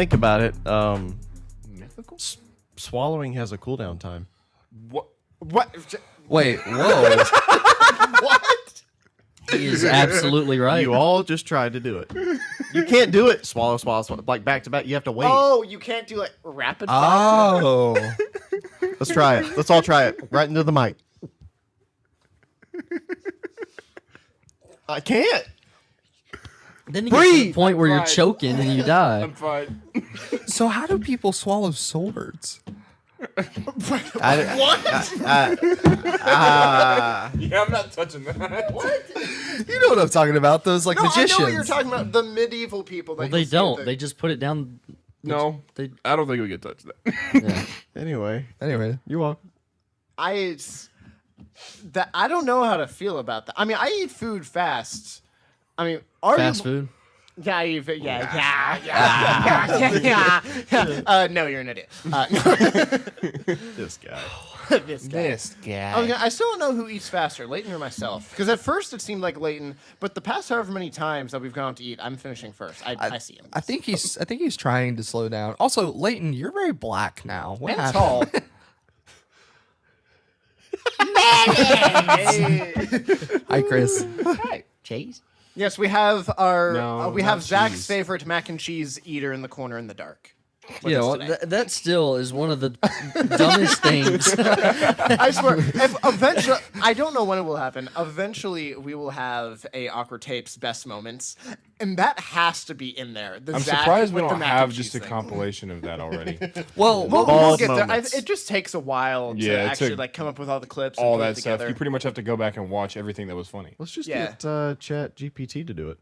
think about it, Mythical? swallowing has a cooldown time. What? Wait, whoa. What? He is absolutely right. You all just tried to do it. You can't do it. Swallow, like back to back. You have to wait. Oh, you can't do like rapid fire. Oh. Let's try it. Let's all try it. Right into the mic. I can't. Then you get to the point where you're Right. choking and you die. I'm fine. So how do people swallow swords? What? Yeah, I'm not touching that. What? You know what I'm talking about? Those like No, magicians. I know what you're talking about. The medieval people. That Well, they you'll see at don't. the- They just put it down. No, They, I don't think we can touch that. yeah. Anyway, Anyway, you're welcome. I don't know how to feel about that. I mean, I eat food fast. I mean, Fast food. Yeah, I eat food. Yeah. No, you're an idiot. This guy. This guy. I still don't know who eats faster, Leighton or myself. Because at first it seemed like Leighton, but the past however many times that we've gone to eat, I'm finishing first. I see him. I think he's trying to slow down. Also, Leighton, you're very black now. What And happened? tall. Hi, Chris. Cheese. Yes, we have our No, we have not Zach's cheese. favorite mac and cheese eater in the corner in the dark. You know, that still is one of the dumbest things. I swear, if eventually, I don't know when it will happen. Eventually, we will have a Awkward Tapes best moments, and that has to be in there. The I'm Zach surprised we with the don't mac have and just cheese a thing. compilation of that already. Well, We'll Bald get there. moments. It just takes a while to Yeah, it actually took like come up with all the clips. All and put that it stuff. together. You pretty much have to go back and watch everything that was funny. Let's just Yeah. get Chat GPT to do it.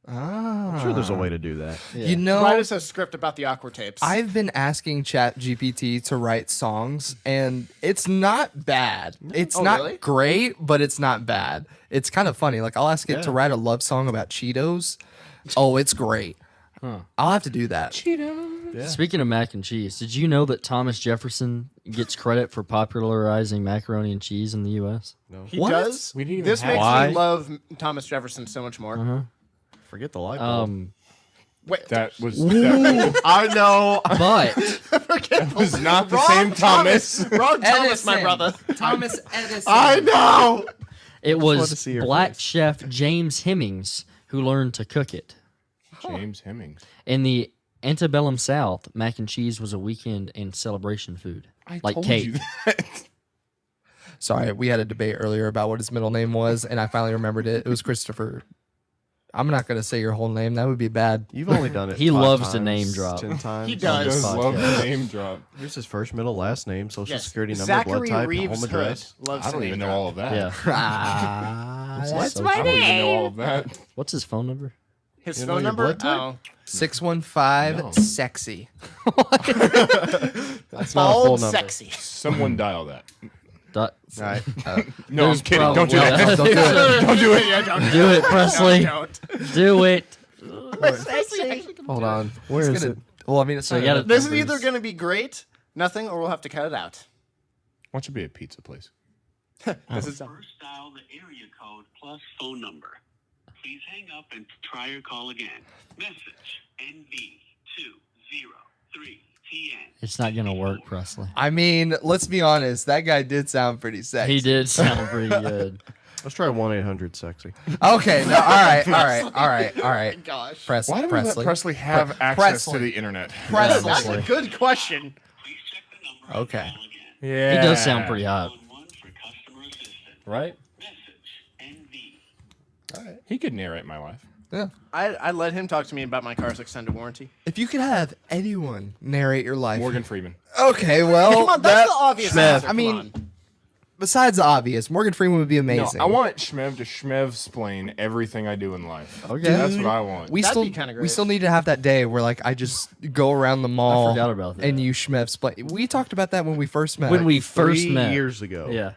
ah. I'm sure there's a way to do that. You know, Write us a script about the Awkward Tapes. I've been asking Chat GPT to write songs, and it's not bad. It's Oh, not really? great, but it's not bad. It's kind of funny. Like I'll ask it to Yeah. write a love song about Cheetos. Oh, it's great. I'll have to do that. Yeah. Speaking of mac and cheese, did you know that Thomas Jefferson gets credit for popularizing macaroni and cheese in the U.S.? No. he What? does. We didn't even This have- makes Why? me love Thomas Jefferson so much more. Forget the light bulb. Wait, That was that I know. But was not the Wrong same Thomas. Wrong Thomas, my Edison. brother. Thomas Edison. I know. it wanted was to see your black face. chef James Hemmings who learned to cook it. James Hemmings. In the antebellum South, mac and cheese was a weekend and celebration food, I like told cake. you that. Sorry, we had a debate earlier about what his middle name was, and I finally remembered it. It was Christopher. I'm not going to say your whole name. That would be bad. You've only done it. He 5 loves to times, name drop. 10 times. He He does. does Podcast. love the name drop. Here's his first, middle, last name, social Yes. security number, Zachary blood type, Reeves home Hood address. loves I to don't name even know drop. all of that. Yeah. What's So I don't even know all of that. What's his phone number? His You know phone your number? blood type? Oh. 615 No. sexy. That's not a full Bald number. sexy. Someone dial that. Dot. All right. No, There's I'm kidding. Don't do probably- that. Don't do it. Don't do it. Yeah, don't Do it, Presley. Don't. Do it. Hold on. Where is it? Well, I mean, it's So not you gotta- enough This is numbers. either going to be great, nothing, or we'll have to cut it out. Why don't you be a pizza place? This is First dial the area code plus phone number. Please hang up and try your call again. Message NV203TN. It's not gonna work, Presley. I mean, let's be honest. That guy did sound pretty sexy. He did sound pretty good. Let's try 1-800-SEXY. Okay. No, all right. gosh. Presley. Why do we let Presley. Presley have access Presley. to the internet? That's Presley. a good question. Please check the number Okay. and call again. Yeah. He does sound pretty hot, 11 for customer assistant. right? Message NV. He could narrate my life. Yeah. I let him talk to me about my car's extended warranty. If you could have anyone narrate your life. Morgan Freeman. Okay, well, Come on, that's the obvious Schmev. answer. I Come mean, on. besides the obvious, Morgan Freeman would be No, amazing. I want Schmev to Schmev-splain everin I do in life. Okay. That's what I want. We That'd still be kinda we great. still need to have that day where like I just go around the mall forgot about that. and you Schmev splain. We talked about that when we first met. When we first 3 met. years ago. Yeah.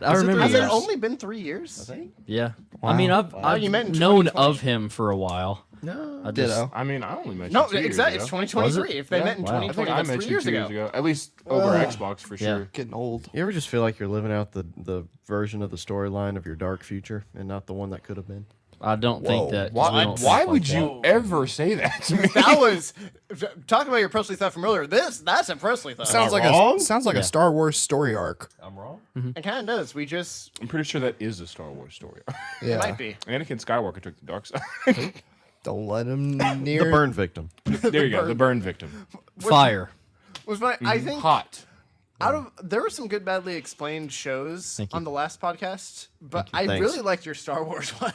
I Was it remember Has 3 it that. years? only been 3 years? I think. Yeah. Wow. I mean, I've you meant in known 2020. of him for a while. No. I just, Ditto. I mean, I only met you No, 2 years exactly. ago. It's 2023. Was it? If they Yeah. met in Wow. I think 2020, I that's met 3 you years 2 years ago. ago. At least over Xbox for Yeah. sure. Getting old. You ever just feel like you're living out the version of the storyline of your dark future and not the one that could have been? I don't think that. 'cause we Why, don't think why like would that. you ever say that to me? That was talking about your Presley thought from earlier. That's a Presley thought. Sounds like Yeah. a Star Wars story arc. I'm wrong. It kind of does. We just I'm pretty sure that is a Star Wars story. Yeah. it might be. Anakin Skywalker took the dark side. Don't let him near. The burn victim. There you go, the burn victim. Fire. Was funny. I think Hot. out of there were some good badly explained shows Thank you. on the last podcast, but Thank you. I Thanks. really liked your Star Wars one.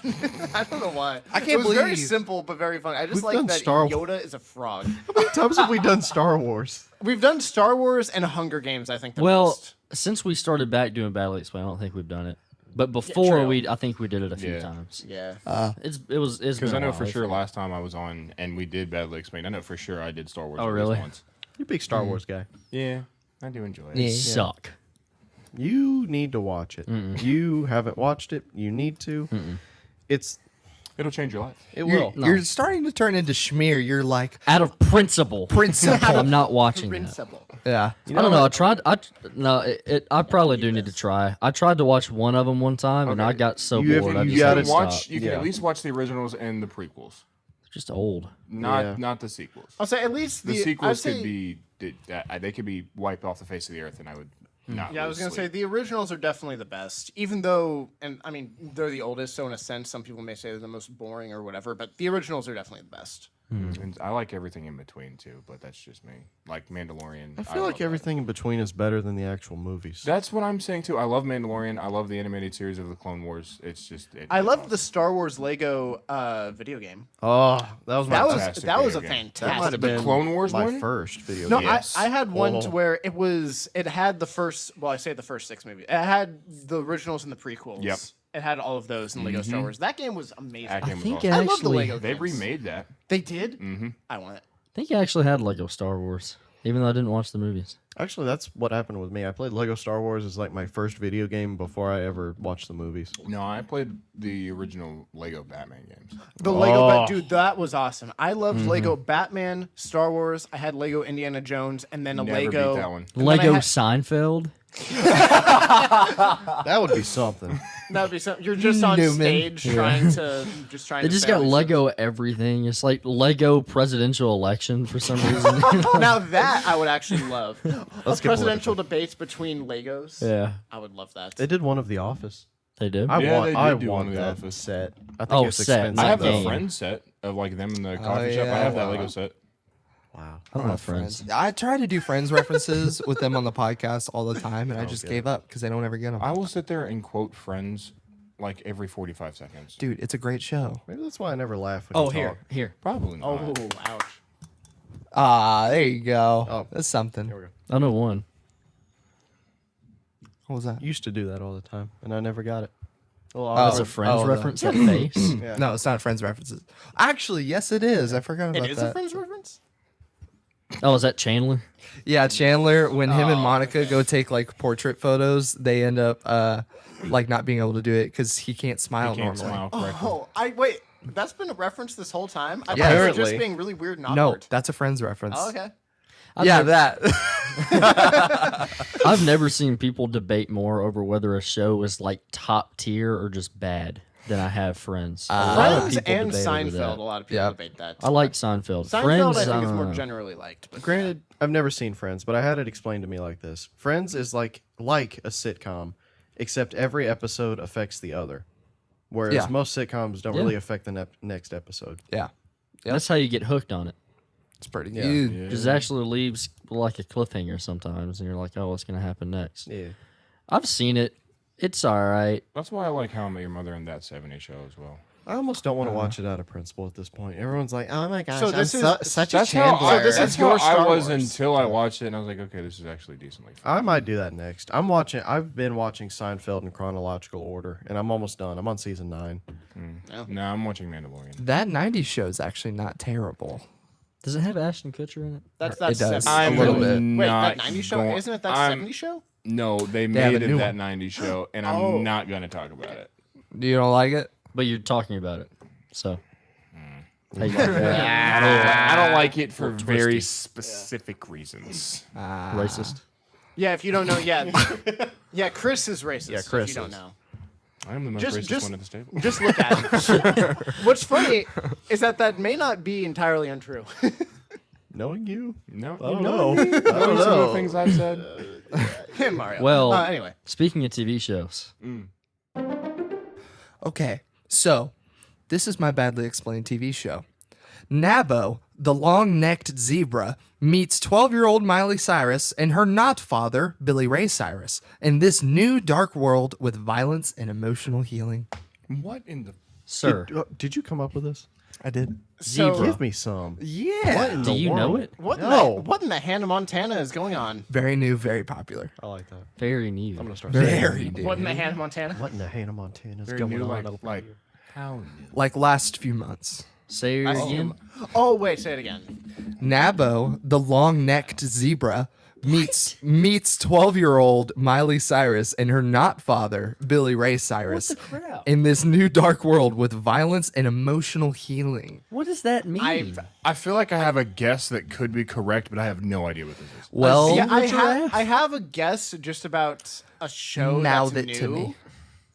I don't know why. I can't it was very believe- simple but very fun. I just We've like done that Star- Yoda is a frog. How many times have we done Star Wars? We've done Star Wars and Hunger Games. I think. The Well, most. since we started back doing Badly Explained, I don't think we've done it. But before true. I think we did it a few Yeah. times. Yeah. It's Because been I a know while, for I sure think. last time I was on and we did Badly Explained, I know for sure I did Star Wars. Oh, at least really? Once. You're a big Star Wars guy. Yeah, I do enjoy it. Yeah. Suck. You need to watch it. You haven't watched it. You need to. It's It'll change your life. it You're, will. you're starting to turn into Schmear. You're like Out of principle. principal. I'm not watching that. Principle. Yeah. I don't know. I tried. I probably do need to try. I tried to watch one of them one time, and I got so You bored. have- I you just gotta had to watch. stop. You can Yeah. at least watch the originals and the prequels, Just old. not the sequels. I'll say at least The I'd sequels say, could be they could be wiped off the face of the earth, and I would not. Yeah, I was lose gonna say sleep. the originals are definitely the best, even though, and I mean they're the oldest, so in a sense, some people may say they're the most boring or whatever, but the originals are definitely the best. And I like everything in between too, but that's just me. Like Mandalorian. I feel like love that. everything in between is better than the actual movies. That's what I'm saying too. I love Mandalorian. I love the animated series of the Clone Wars. It's just. I loved the Star Wars Lego video game. Oh, that was my That was Fantastic that was a video game. that might fantastic. have The been Clone Wars my one? first video No, game. Yes. I had one to Oh. where it had the first. Well, I say the first 6 movies. It had the originals and the prequels. Yep. It had all of those in Lego Star Wars. That game was amazing. That game was think awesome. I love the actually, Lego They games. remade that. They did. Mm-hmm. I want it. I think I actually had Lego Star Wars, even though I didn't watch the movies. Actually, that's what happened with me. I played Lego Star Wars as like my first video game before I ever watched the movies. No, I played the original Lego Batman games. The Lego, Oh. dude, that was awesome. I loved Lego Batman, Star Wars. I had Lego Indiana Jones, and then a Never Lego. beat that one. then I Lego had- Seinfeld. That would be something. That would be something. You're just on Newman. stage trying to They just got Lego everything. It's like Lego presidential election for some reason. Now that I would actually love. Let's get Presidential debates between Legos. yeah, I would love that. They did one of The Office. they do. I Yeah, want. they did I do one want of The that Office. set. I think Oh, it's set. expensive. I have the game. friend set of like them in the coffee shop. I yeah. have that Lego set. Wow. I love friends. I try to do Friends references with them on the podcast all the time, and I just gave up because they don't ever get them. I will sit there and quote Friends like every 45 seconds. Dude, it's a great show. Maybe that's why I never laugh when Oh, you here, talk. here. Probably not. Oh, ouch. Ah, there you go. Oh. That's something. Here we go. I know one. What was that? Used to do that all the time, and I never got it. Well, That's Oh. a Friends Oh, reference. That face. yeah. No, it's not Friends references. Actually, yes, it is. I forgot It about is that. a Friends reference? Oh, is that Chandler? Yeah, Chandler, when him and Monica go take like portrait photos, they end up like not being able to do it because he can't smile I can't normally. smile correctly. Oh, wait. That's been a reference this whole time? I Yeah. thought you were just Apparently. being really weird and No, awkward. that's a Friends reference. Oh, okay. Yeah, that. I've never seen people debate more over whether a show is like top tier or just bad than I have Friends. A lot of Friends people and debate over Seinfeld, that. a lot of people Yeah. debate that. I like Seinfeld. Seinfeld, Friends, I think, is don't more know. generally liked. But Granted, I've never seen Friends, but I had it explained to me like this: Friends is like a sitcom, except every episode affects the other. Whereas Yeah. most sitcoms don't Yeah. really affect the next episode. Yeah, That's how you get hooked on it. it's pretty Yeah. good. Because it actually leaves like a cliffhanger sometimes, and you're like, oh, what's going to happen next? Yeah. I've seen it. It's all right. That's why I like How I Met Your Mother and That 70 Show as well. I almost don't want to watch it out of principle at this point. Everyone's like, "Oh my gosh, So I'm this is- such a That's how Chandler." I, this that's is your how I Star was Wars. until I watched it and I was like, okay, this is actually decently fun. I might do that next. I've been watching Seinfeld in chronological order, and I'm almost done. I'm on season 9. No, I'm watching Mandalorian. That '90s show is actually not terrible. Does it have Ashton Kutcher in it? that's It does. 70s. I'm a little bit. Wait, not that 90s show? going- Isn't it that I'm- 70s show? No, they have made a it new that one. 90s show, and I'm Oh. not going to talk about it. You don't like it? But you're talking about it. So. Hey, I don't like it for very specific reasons. racist. Yeah, if you don't know, yeah. Yeah, Chris is racist. Yeah, if Chris you don't is. know. I'm the most racist one at this table. Just look at it. What's funny is that may not be entirely untrue. Knowing you, No, I don't know. know. I Knowing don't some of the know. things I've said. Mario. Well, anyway. speaking of TV shows, Okay, so this is my badly explained TV show. Nabo, the long-necked zebra, meets 12-year-old Miley Cyrus and her not father, Billy Ray Cyrus, in this new dark world with violence and emotional healing. What in the? sir, Did you come up with this? I did. Zebra. Give me some. Yeah. What in do the you know world? it? What in the Hannah Montana is going on? Very new, very popular. I like that. Very new. I'm gonna start. Very new. What in the Hannah Montana? What in the Hannah Montana is Very going new, on? like how new? Like last few months. Say it again. Oh, wait, say it again. Nabo, the long-necked zebra, meets 12-year-old Miley Cyrus and her not father, Billy Ray Cyrus, in this new dark world with violence and emotional healing. What does that mean? I feel like I have a guess that could be correct, but I have no idea what this is. Well, Yeah, I have a guess just about a show mouth that's it new. to me.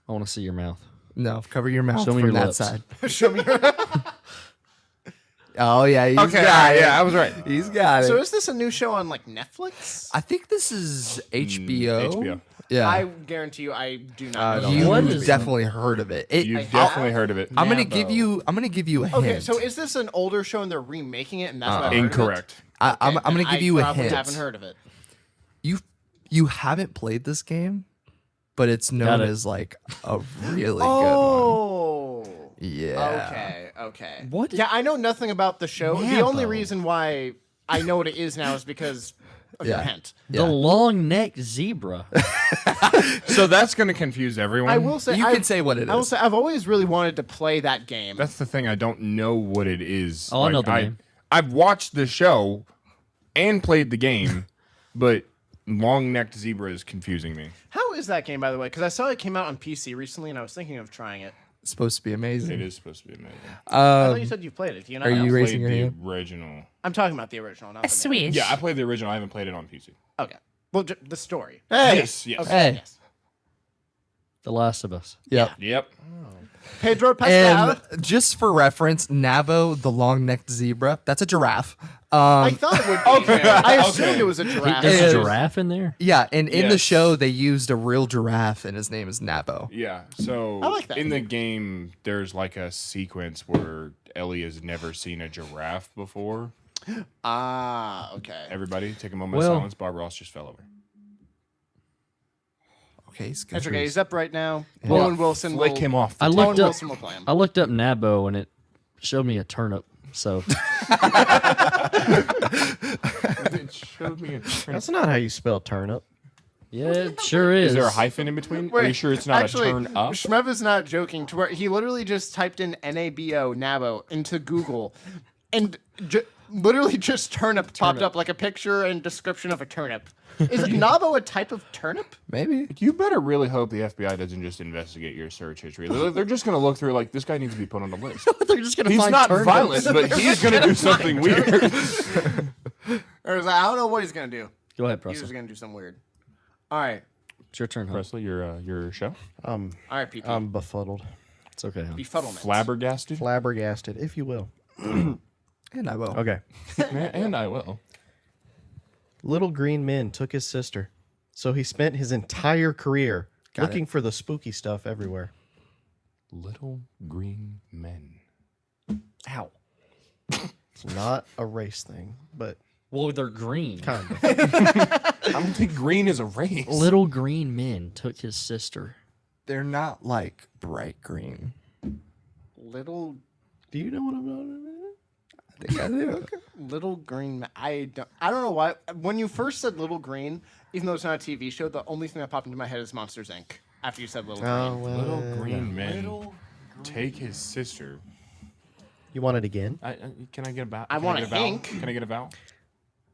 I want to see your mouth. No, cover your mouth Show me from your that lips. side. Show me. Oh yeah, he's Okay, got it. yeah, I was right. He's got it. So is this a new show on like Netflix? I think this is HBO. HBO. Yeah, I guarantee you, I do not know. you What is- definitely heard of it. You've definitely heard of it. I'm gonna Nabo. give you. I'm gonna give you a hint. Okay, so is this an older show and they're remaking it, and that's why I've heard of it? Incorrect. I'm Okay, gonna then give you a I probably hint. haven't heard of it. You haven't played this game, but it's known Got it. as like a really good Oh. one. Yeah. Okay. What? Yeah, I know nothing about the show. The only Nabo. reason why I know what it is now is because of your Yeah. hint. The long-necked zebra. So that's going to confuse everyone. I will say You I, can say what it I will is. say I've always really wanted to play that game. That's the thing. I don't know what it is. Oh, I know the name. I've watched the show and played the game, but long-necked zebra is confusing me. How is that game, by the way? Because I saw it came out on PC recently, and I was thinking of trying it. It's supposed to be amazing. It is supposed to be amazing. I thought you said you played it. Do you know? are you I raising played your the hand? original. I'm talking about the original, not the new. Yeah, I played the original. I haven't played it on PC. Okay. Well, the story. Yes, yes. Okay, Hey. yes. The Last of Us. Yep. Yep. Pedro Pascal. And just for reference, Nabo, the long-necked zebra, that's a giraffe. I thought it would be. I assumed Okay. it was a giraffe. There's a is. giraffe in there? Yeah, and in the Yes. show they used a real giraffe, and his name is Nabo. Yeah. So I like that. in the game, there's like a sequence where Ellie has never seen a giraffe before. Ah, okay. Everybody, take a moment Well- of silence. Bob Ross just fell over. Okay, he's That's okay. confused. He's up right now. Well, Owen Wilson Flick will. him off. I The looked Owen up. Wilson will play him. I looked up Nabo and it showed me a turnip. So it showed me a turn. That's not how you spell turnip. yeah, it sure is. Is there a hyphen in between? Are you sure it's not Actually, a turn up? Shmev is not joking. To where he literally just typed in Nabo Nabo into Google, and literally just turnip popped up like a picture and description of a turnip. Is Nabo a type of turnip? Maybe. You better really hope the FBI doesn't just investigate your search history. They're just going to look through like this guy needs to be put on the list. They're just gonna He's find not turnips. violent, but he's going to do something weird. Or is I don't know what he's gonna do. Go ahead, He's Presley. just gonna do something weird. All right, It's your turn, huh? Presley, your show? all right, PP. I'm befuddled, It's okay, huh? Befuddlement. Flabbergasted? flabbergasted, if you will. And I will. Okay. And I will. Little green men took his sister, so he spent his entire career looking for the spooky stuff everywhere. Little green men. Ow. It's not a race thing, but Well, they're green. kind of. I don't think green is a race. Little green men took his sister. They're not like bright green. Little Do you know what I'm talking I think I do. Little Green. I don't know why. When you first said Little Green, even though it's not a TV show, the only thing that popped into my head is Monsters Inc. After you said Little about? Green. Oh, well. Little green men take his sister. You want it again? Can I get a vowel? I Can want get a vowel? hink. Can I get a vowel?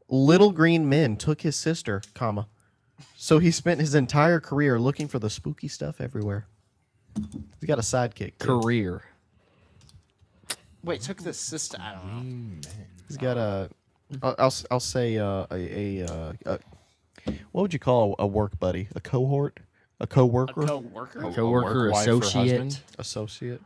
Little green men took his sister, comma. So he spent his entire career looking for the spooky stuff everywhere. He's got a sidekick. too. Career. Wait, took the sister. I don't know. He's got a. I'll say what would you call a work buddy? A cohort? A coworker. Co-worker? Coworker, work wife or associate. husband? Associate.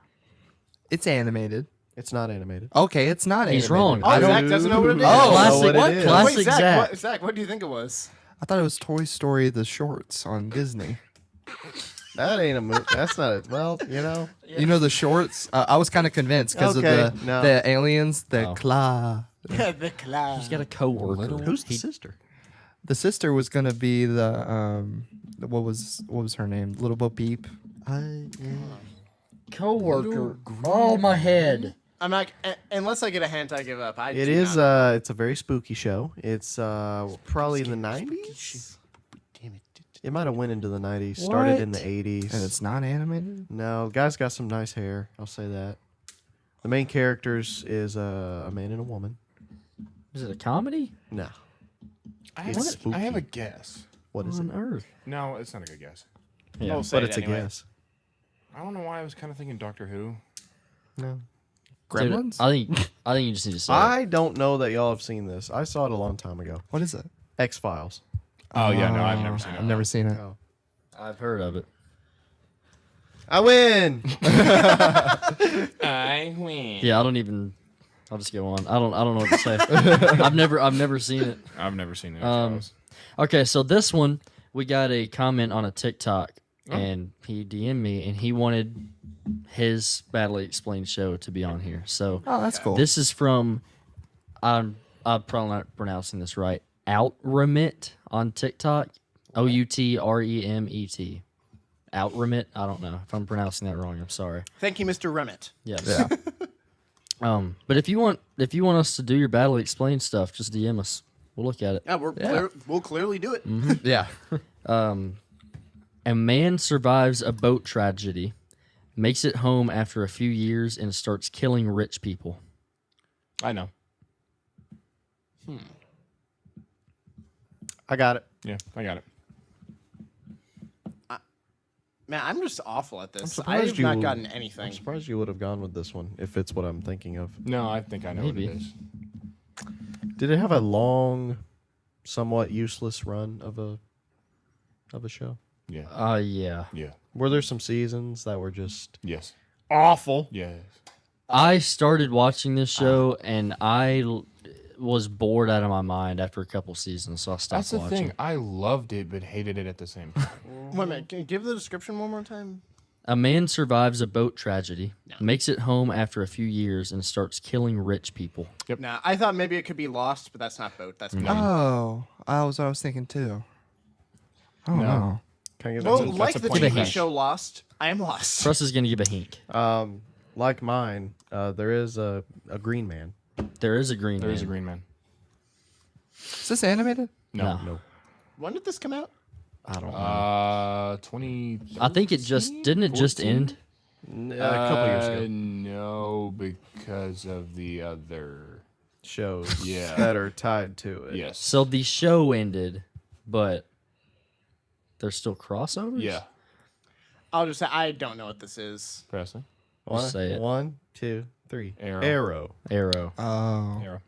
It's animated. It's not animated. Okay, it's not animated. He's wrong. Oh, Zach doesn't know what it is. Oh, Classic, what it is. classic Wait, Zach, Zach. Zach, what do you think it was? I thought it was Toy Story the shorts on Disney. That ain't a movie. That's not it. Well, you know. You know the shorts? I was kind of convinced because Okay, of no. the aliens, the Oh. claw. The class. He's got a coworker. Who's the sister? The sister was gonna be the what was her name? Little Bo Peep. Coworker. Oh, my head. I'm not. Unless I get a hint, I give up. It is. It's a very spooky show. It's probably in the 90s. Damn it. It might have went into the 90s. Started in the What? 80s. And it's not animated? No, guy's got some nice hair. I'll say that. The main characters is a man and a woman. Is it a comedy? No. I It's have, spooky. I have a guess. What is it? On Earth. No, it's not a good guess. Yeah. Oh, say But it it's anyway. a guess. I don't know why I was kind of thinking Doctor Who. No. Dude, Gremlins? I think you just need to say it. I don't know that y'all have seen this. I saw it a long time ago. What is it? X-Files. Oh yeah, no, I've never seen it. I've never seen it. Oh. I've heard of it. I win. I win. Yeah, I don't even. I'll just go on. I don't know what to say. I've never seen it. I've never seen it. Okay, so this one we got a comment on a TikTok, and he DM'd me, and he wanted his Badly Explained show to be on here. So Oh, that's cool. this is from I'm probably not pronouncing this right. Outremit on TikTok. OUTREMET. Outremit. I don't know if I'm pronouncing that wrong. I'm sorry. Thank you, Mr. Remit. Yes. Yeah. But if you want us to do your Badly Explained stuff, just DM us. We'll look at it. Yeah, we'll clearly do it. Yeah. A man survives a boat tragedy, makes it home after a few years, and starts killing rich people. I know. I got it. Yeah, I got it. Man, I'm just awful at this. I surprised have not you- gotten I'm anything. surprised you would have gone with this one if it's what I'm thinking of. No, I think I know Maybe. what it is. Did it have a long, somewhat useless run of a show? Yeah. Yeah. Yeah. Were there some seasons that were just Yes. awful? Yes. I started watching this show, and I was bored out of my mind after a couple seasons, so I stopped That's the watching. thing. I loved it, but hated it at the same time. Wait a minute. Can you give the description one more time? A man survives a boat tragedy, makes it home after a few years, and starts killing rich people. Nah, I thought maybe it could be Lost, but that's not boat. That's boat. Oh, I was thinking too. Oh no. Can I get Well, that? like a the point. TV show Lost, I am lost. Russ is going to give a hink. Like mine, there is a green man. There is a green There man. is a green man. Is this animated? No. No. When did this come out? I don't know. 20. I think it just didn't it just 14? end? A couple years ago. No, because of the other. Shows Yeah. that are tied to it. Yes. So the show ended, but there's still crossovers? Yeah. I'll just say I don't know what this is. Presley. One, Say it. 1, 2, 3. Arrow. Arrow. Arrow. Oh. Arrow.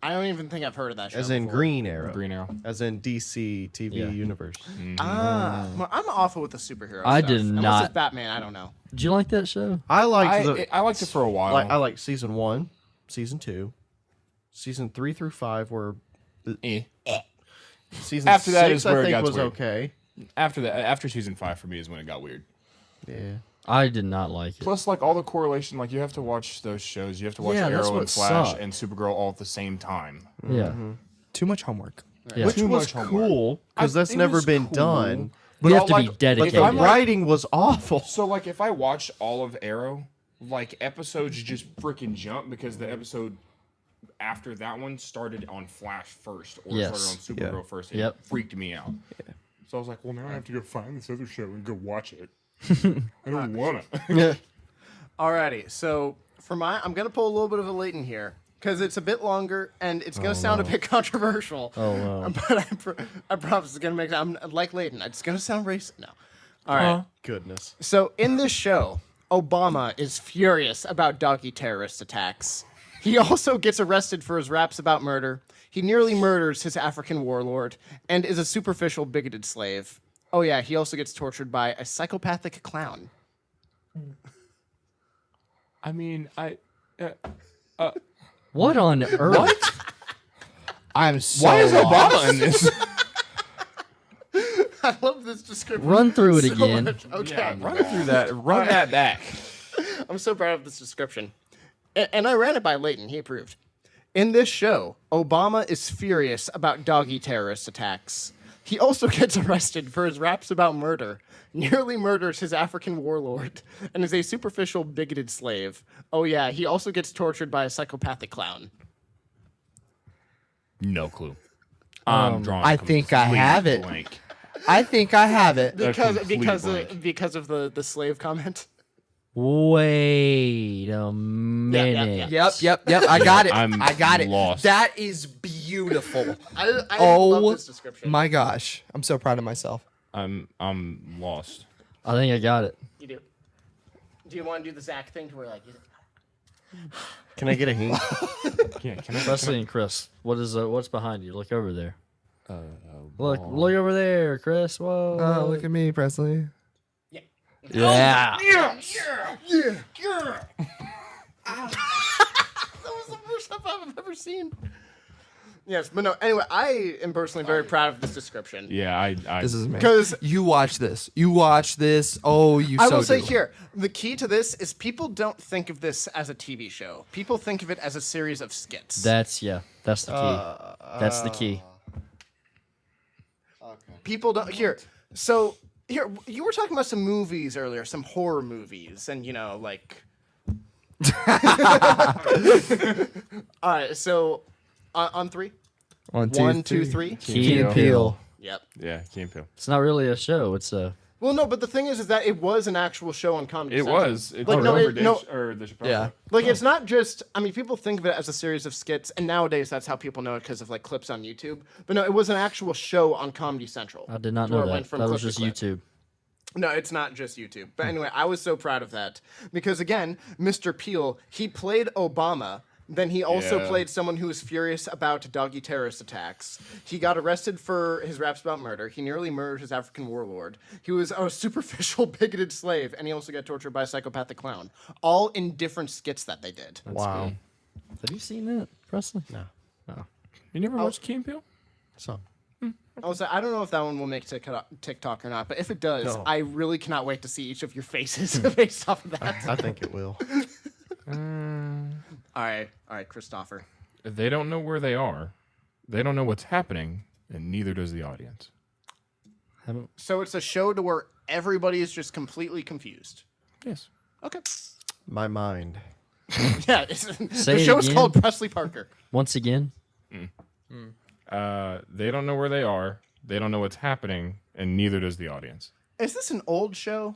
I don't even think I've heard of that show. As in before. Green Arrow. Green Arrow. As in DC TV Yeah. universe. Well, I'm awful with the superhero. I stuff. did Unless not- it's Batman. I don't know. Did you like that show? I liked I liked it for a while. I like season 1, season 2, season 3 through 5 were Eh. season After that 6 is where I it think got was weird. okay. After season 5 for me is when it got weird. Yeah. I did not like it. Plus, like all the correlation, like you have to watch those shows. You have to watch Yeah, that's Arrow what and Flash sucked. and Supergirl all at the same time. Yeah. Too much homework. Yeah. Which Too was much homework. cool because I- that's it never was been cool, done. You have to like, be But dedicated. the I'm like- writing was awful. So, like, if I watch all of Arrow, like episodes just freaking jump because the episode after that one started on Flash first or Yes. started on Supergirl first. It Yep. freaked me out. So I was like, well, now I have to go find this other show and go watch it. I don't wanna. Alrighty, so for I'm gonna pull a little bit of a Leighton here because it's a bit longer and it's gonna sound a bit controversial. Oh, no. But I promise it's gonna make. I'm like Leighton. It's gonna sound racist. No. All right. Goodness. So in this show, Obama is furious about doggy terrorist attacks. He also gets arrested for his raps about murder. He nearly murders his African warlord and is a superficial, bigoted slave. Oh yeah, he also gets tortured by a psychopathic clown. I mean, What on earth? I'm so why is lost. Obama in this? I love this description. Run through it so again. much. Okay. Yeah, run through that. Run that back. I'm so proud of this description. And I ran it by Leighton. He approved. In this show, Obama is furious about doggy terrorist attacks. He also gets arrested for his raps about murder, nearly murders his African warlord, and is a superficial, bigoted slave. Oh, yeah, he also gets tortured by a psychopathic clown. No clue. I'm drawing. I think I have it. Blank. I think I have it. complete blank. Because of the slave comment. Wait a minute. Yep. I got it. I'm I got it. lost. That is beautiful. I Oh love this description. my gosh. I'm so proud of myself. I'm lost. I think I got it. You do. Do you want to do the Zach thing to where like? Can I get a hint? Yeah, can I? Presley and Chris, what's behind you? Look over there. Look over there, Chris. Whoa. Oh, look at me, Presley. Yeah. That was the worst stuff I've ever seen. Yes, but no. Anyway, I am personally very proud of this description. Yeah, I This is amazing. Because You watch this. You watch this. Oh, you I so will say do. here, the key to this is people don't think of this as a TV show. People think of it as a series of skits. That's the key. That's the key. People don't here. So here, you were talking about some movies earlier, some horror movies, and like. All right, so on three. 1, 2, 3. Key and Peele. Yep. yeah, Key and Peele. It's not really a show. It's a. Well, no, but the thing is that it was an actual show on Comedy It Central. was. It's Like, no, over it- no- or the Chappelle Yeah. Show. Like, it's not just. I mean, people think of it as a series of skits, and nowadays that's how people know it because of like clips on YouTube. But no, it was an actual show on Comedy Central. I did not where know it went that. from That was clip to just clip. YouTube. No, it's not just YouTube. But anyway, I was so proud of that because again, Mr. Peel, he played Obama. Then he also Yeah. played someone who was furious about doggy terrorist attacks. He got arrested for his raps about murder. He nearly murdered his African warlord. He was a superficial, bigoted slave, and he also got tortured by a psychopathic clown. All in different skits that they did. Wow. Have you seen that, Presley? No. You never watched Key and Peele? So. I don't know if that one will make TikTok or not, but if it does, No. I really cannot wait to see each of your faces based off of that. I think it will. All right, Christopher. They don't know where they are. They don't know what's happening, and neither does the audience. So it's a show to where everybody is just completely confused. Yes. Okay. My mind. Yeah, Say the it show's again. called Presley Parker. Once again. They don't know where they are. They don't know what's happening, and neither does the audience. Is this an old show?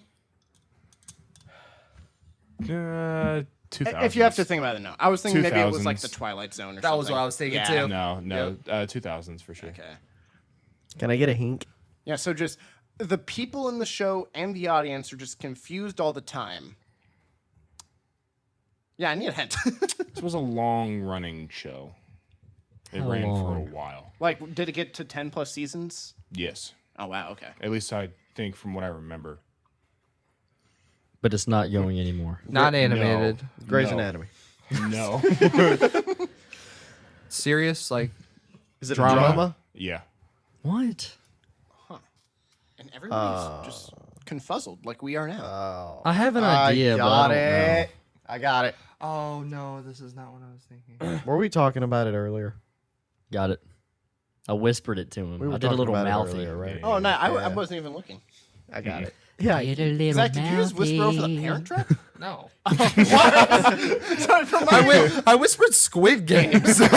2000s. If you have to think about it, no. I was thinking maybe it was like 2000s. the Twilight Zone or something. That was what I was thinking, Yeah. too. No, 2000s for sure. Okay. Can I get a hink? Yeah, so just the people in the show and the audience are just confused all the time. Yeah, I need a hint. This was a long-running show. It How ran for a long? while. Like, did it get to 10 plus seasons? Yes, Oh, wow, okay. at least I think from what I remember. But it's not going anymore. Not animated. Grey's No. Anatomy. No. Serious? Like, Is it Drama? drama? Yeah. What? And everybody's just confuzzled like we are now. I have an idea, but I don't know. I got it. oh no, this is not what I was thinking. Were we talking about it earlier? Got it. I whispered it to him. We were I did a talking little about it mouthy. earlier, right? Oh, no, I Yeah. wasn't even looking. I got it. Yeah. Zach, did you just whisper over the Parent Trap? No. Sorry, from my I whispered Squid Games. my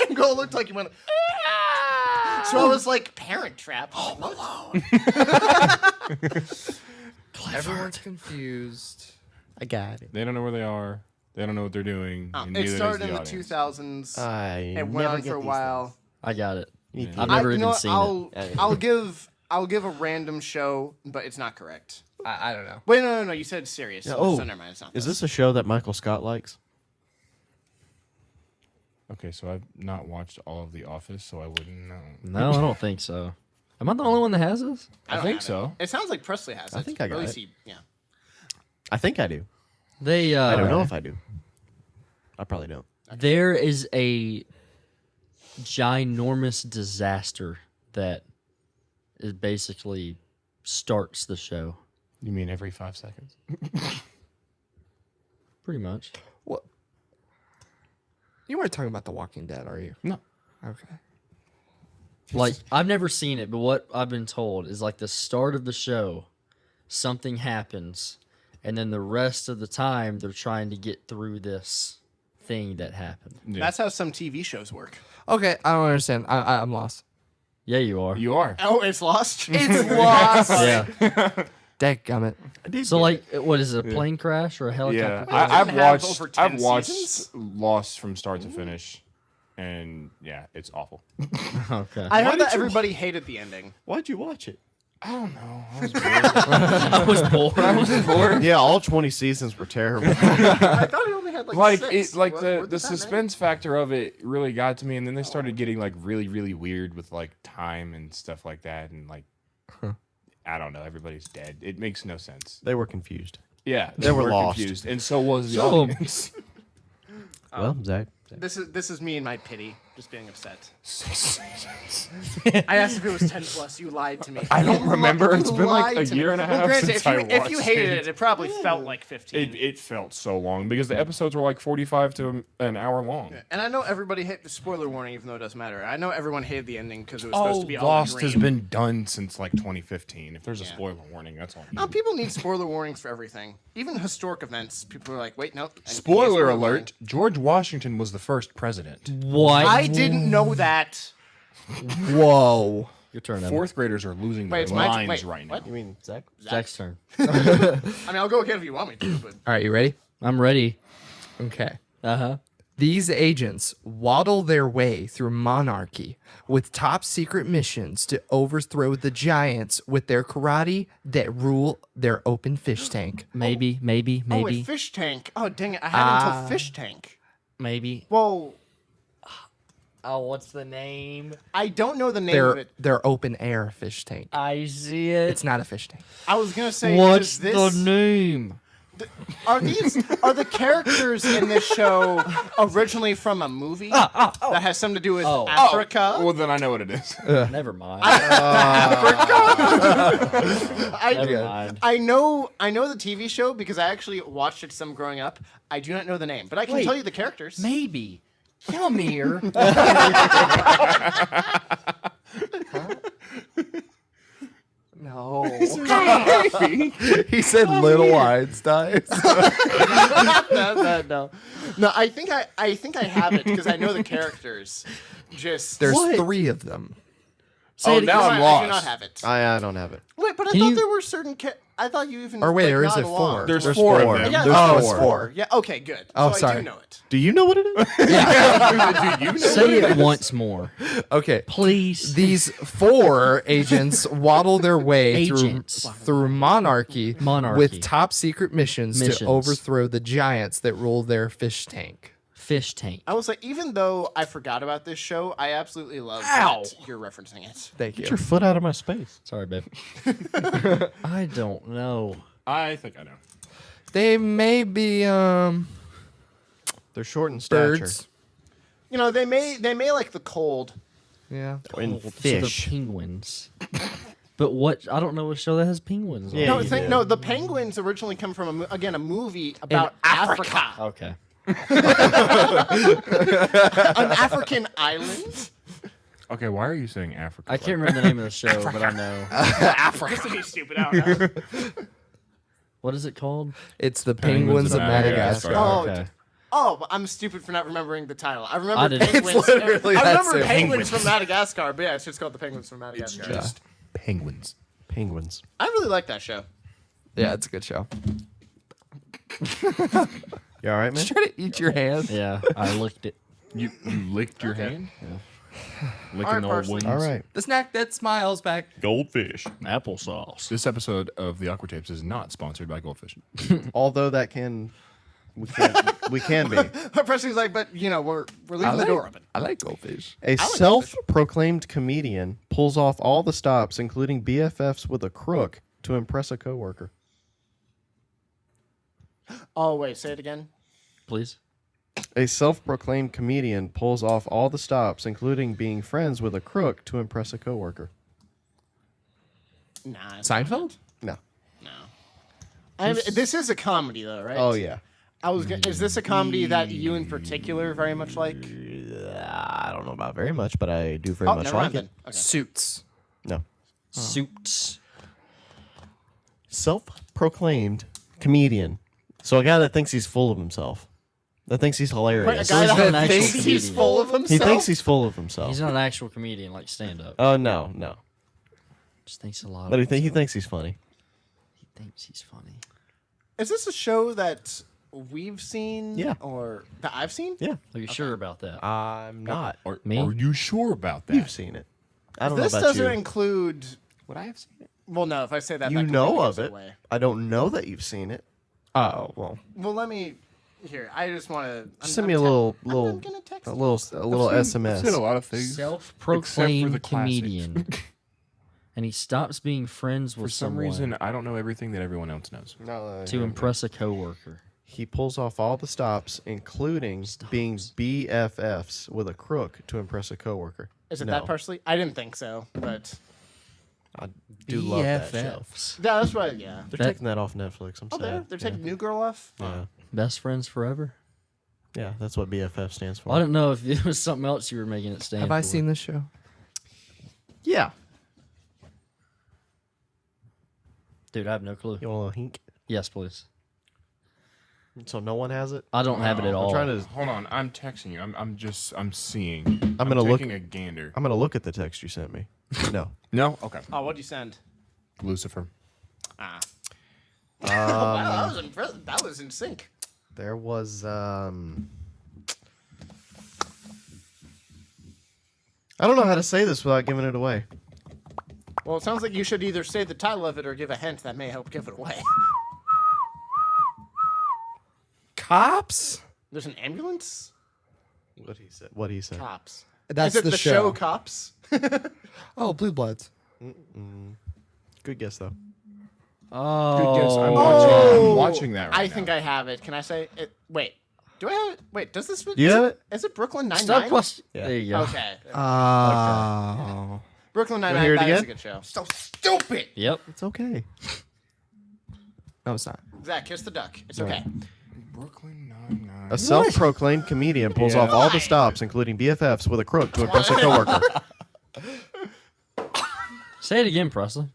angle, it looked like you went. So I was like, Parent Trap. Everyone's confused. I got it. They don't know where they are. They don't know what they're doing. and It neither started does in the audience. 2000s. I It went never on get for a these while. I got it. things. I've I- never you even know what, seen it. I'll give a random show, but it's not correct. I don't know. Wait, no. You said serious. Yeah, So, oh, so never mind. It's not. Is this a show that Michael Scott likes? Okay, so I've not watched all of The Office, so I wouldn't know. No, I don't think so. Am I the only one that has this? I don't think have so. It sounds like Presley has it. I think I got Or at least it. yeah. I think I do. They I don't know if I do. I probably don't. there is a ginormous disaster that is basically starts the show. You mean every 5 seconds? Pretty much. What? You weren't talking about The Walking Dead, are you? No. Okay. Like I've never seen it, but what I've been told is like the start of the show, something happens, and then the rest of the time they're trying to get through this thing that happened. Yeah. That's how some TV shows work. Okay, I don't understand. I'm lost. Yeah, you are. You are. Oh, it's lost. It's lost. Yeah. Dadgummit. So like, what is it? A plane crash or a Yeah, helicopter? I've Doesn't have watched. over 10 I've watched seasons? Lost from start to finish, and yeah, it's awful. Okay. I heard did that you- everybody hated the ending. Why'd you watch it? I don't know. I was bored. Yeah, all 20 seasons were terrible. I thought it only had Like six. it, like What- the what the did that mean? suspense factor of it really got to me, and then they started getting like really weird with like time and stuff like that, and like I don't know, everybody's dead. It makes no sense. They were confused. Yeah, They were lost. confused, and so was the So- audience. Well, Zach. This is me and my pity, just being upset. I asked if it was 10 plus. You lied to me. I don't You remember. li- It's you been like lied a to me. year and a Well, half granted, since if you, I if you watched hated it. it, it probably felt like 15. It felt so long because the episodes were like 45 to an hour long. And I know everybody hit the spoiler warning, even though it doesn't matter. I know everyone hated the ending because it was supposed to be all Lost has dream. been done since like 2015. If there's a Yeah. spoiler warning, that's all. No, people need spoiler warnings for everything. Even historic events. People are like, wait, no. I need a Spoiler warning. alert: George Washington was the first president. What? I didn't know that. Whoa. Your turn. Evan. Fourth graders are losing Wait, their it's my turn. minds Wait, right now. what? You mean Zach? Zach's turn. I mean, I'll go again if you want me to, but All right, you ready? I'm ready. Okay. Uh huh. These agents waddle their way through monarchy with top secret missions to overthrow the giants with their karate that rule their open fish tank. Maybe. oh, wait, fish tank. Oh, dang it! I had until fish tank. Maybe. Whoa, Oh, what's the name? I don't know the name of it. Their open air fish tank. I see it. It's not a fish tank. I was gonna say, What's is this, the name? Are the characters in this show originally from a movie that has something to do with Africa? Well, then I know what it is. Never mind. I, Never mind. I know the TV show because I actually watched it some growing up. I do not know the name, but I can Wait. tell you the characters. Maybe. Come here. No. He said Little Einstein. No, I think I have it because I know the characters. Just There's What? 3 of them. Oh, now I'm I do lost. not have it. I don't have it. Wait, but I Can thought you- there were certain. I thought you even. Or wait, like, or is nod it along. 4? There's There's four four. of them. Yeah, There's oh, four. it's 4. Yeah, okay, good. Oh, so I sorry. do know it. Do you know what it is? Do you know? Say it once more, Okay. please. These 4 agents waddle their way Agents. through monarchy with top secret missions to Missions. overthrow the giants that rule their fish tank. Fish tank. I was like, even though I forgot about this show, I absolutely love that you're referencing it. Thank Get you. your foot out of my space. Sorry, babe. I don't know. I think I know. They may be They're short in stature. birds. You know, they may like the cold. Yeah. And So fish. the penguins. But what? I don't know a show that has penguins. on Yeah, it. No, you think, did. no, the penguins originally come from a movie about Africa, Okay. an African island. Okay, why are you saying Africa? I can't remember the name of the show, but I know. Just to be stupid, I don't know. What is it called? It's the penguins, of Madagascar. Oh, Okay. Oh, but I'm stupid for not remembering the title. I I remember didn't. penguins. It's literally I that remember simple. penguins from Madagascar, but yeah, it's just called the Penguins from Madagascar. Just penguins. Penguins. I really like that show. Yeah, it's a good show. You all right, man? Just try to eat your hand. Yeah, I licked it. You licked your hand? Licking Alright, the old Parsley. wounds. All right. The snack that smiles back. Goldfish. Applesauce. This episode of the Aqua Tapes is not sponsored by Goldfish. Although that can We can be. Presley's like, but we're leaving the door open. I like goldfish. A self-proclaimed comedian pulls off all the stops, including BFFs with a crook, to impress a coworker. Oh wait, say it again. Please. A self-proclaimed comedian pulls off all the stops, including being friends with a crook, to impress a coworker. Nah. Seinfeld? No. This is a comedy though, right? Oh yeah. Is this a comedy that you in particular very much like? I don't know about very much, but I do very Oh, much never like mind then. it. Okay. Suits. No. Suits. Self-proclaimed comedian. So a guy that thinks he's full of himself. That thinks he's Wait, a hilarious. guy he's not an that actual thinks he's comedian. full of He himself. thinks he's full of himself. He's not an actual comedian like stand up. Oh no. Just thinks a lot. But of he himself. thinks he's funny. He thinks he's funny. Is this a show that we've seen? Yeah. Or that I've seen? Yeah. Are you sure about that? I'm not. Me? Are you sure about that? You've seen it. I don't This know about doesn't you. include. Would I have seen it? Well, no. If I say that, You that know completely of gives it. away. I don't know that you've seen it. Oh, well. Well, let me. Here, I just want to. Just send me a little I'm gonna text you. little I've seen a SMS. lot of things. Self-proclaimed Except for the comedian, and he stops being friends For with some someone reason, I don't know everything that everyone else knows. to impress a coworker. He pulls off all the stops, including being BFFs with a crook to impress a coworker. Is it No. that parsley? I didn't think so, but I do love that show. BFFs. yeah, that's what. Yeah. They're That- taking that off Netflix. I'm Oh, sad. they're taking New Girl off. Yeah. Best friends forever. Yeah, that's what BFF stands for. Well, I don't know if it was something else you were making it stand Have for. I seen this show? Yeah. Dude, I have no clue. You want a little hink? Yes, please. So no one has it? I don't have it at all. I'm trying to. Hold on, I'm texting you. I'm seeing. I'm gonna look- taking a gander. I'm gonna look at the text you sent me. No. No, okay. Oh, what'd you send? Lucifer. Wow, that was in sync. There was I don't know how to say this without giving it away. Well, it sounds like you should either say the title of it or give a hint that may help give it away. Cops? There's an ambulance. What he said. Cops. That's Is it the the show. Cops? Oh, Blue Bloods. Good guess though. Oh, Good guess. Oh. I'm watching that right I now. think I have it. Can I say it? Wait. Do I have it? Wait, does this? Do you have it? Is it Brooklyn Nine-Nine? Stop question. Yeah. There you go. Okay. Oh. Brooklyn hear Nine-Nine, it that is a again? good show. So stupid! Yep. It's okay. No, it's not. Zach, kiss the duck. It's okay. Brooklyn Nine-Nine. A self-proclaimed comedian pulls off all the stops, including BFFs, with a crook to impress a coworker. Say it again, Presley.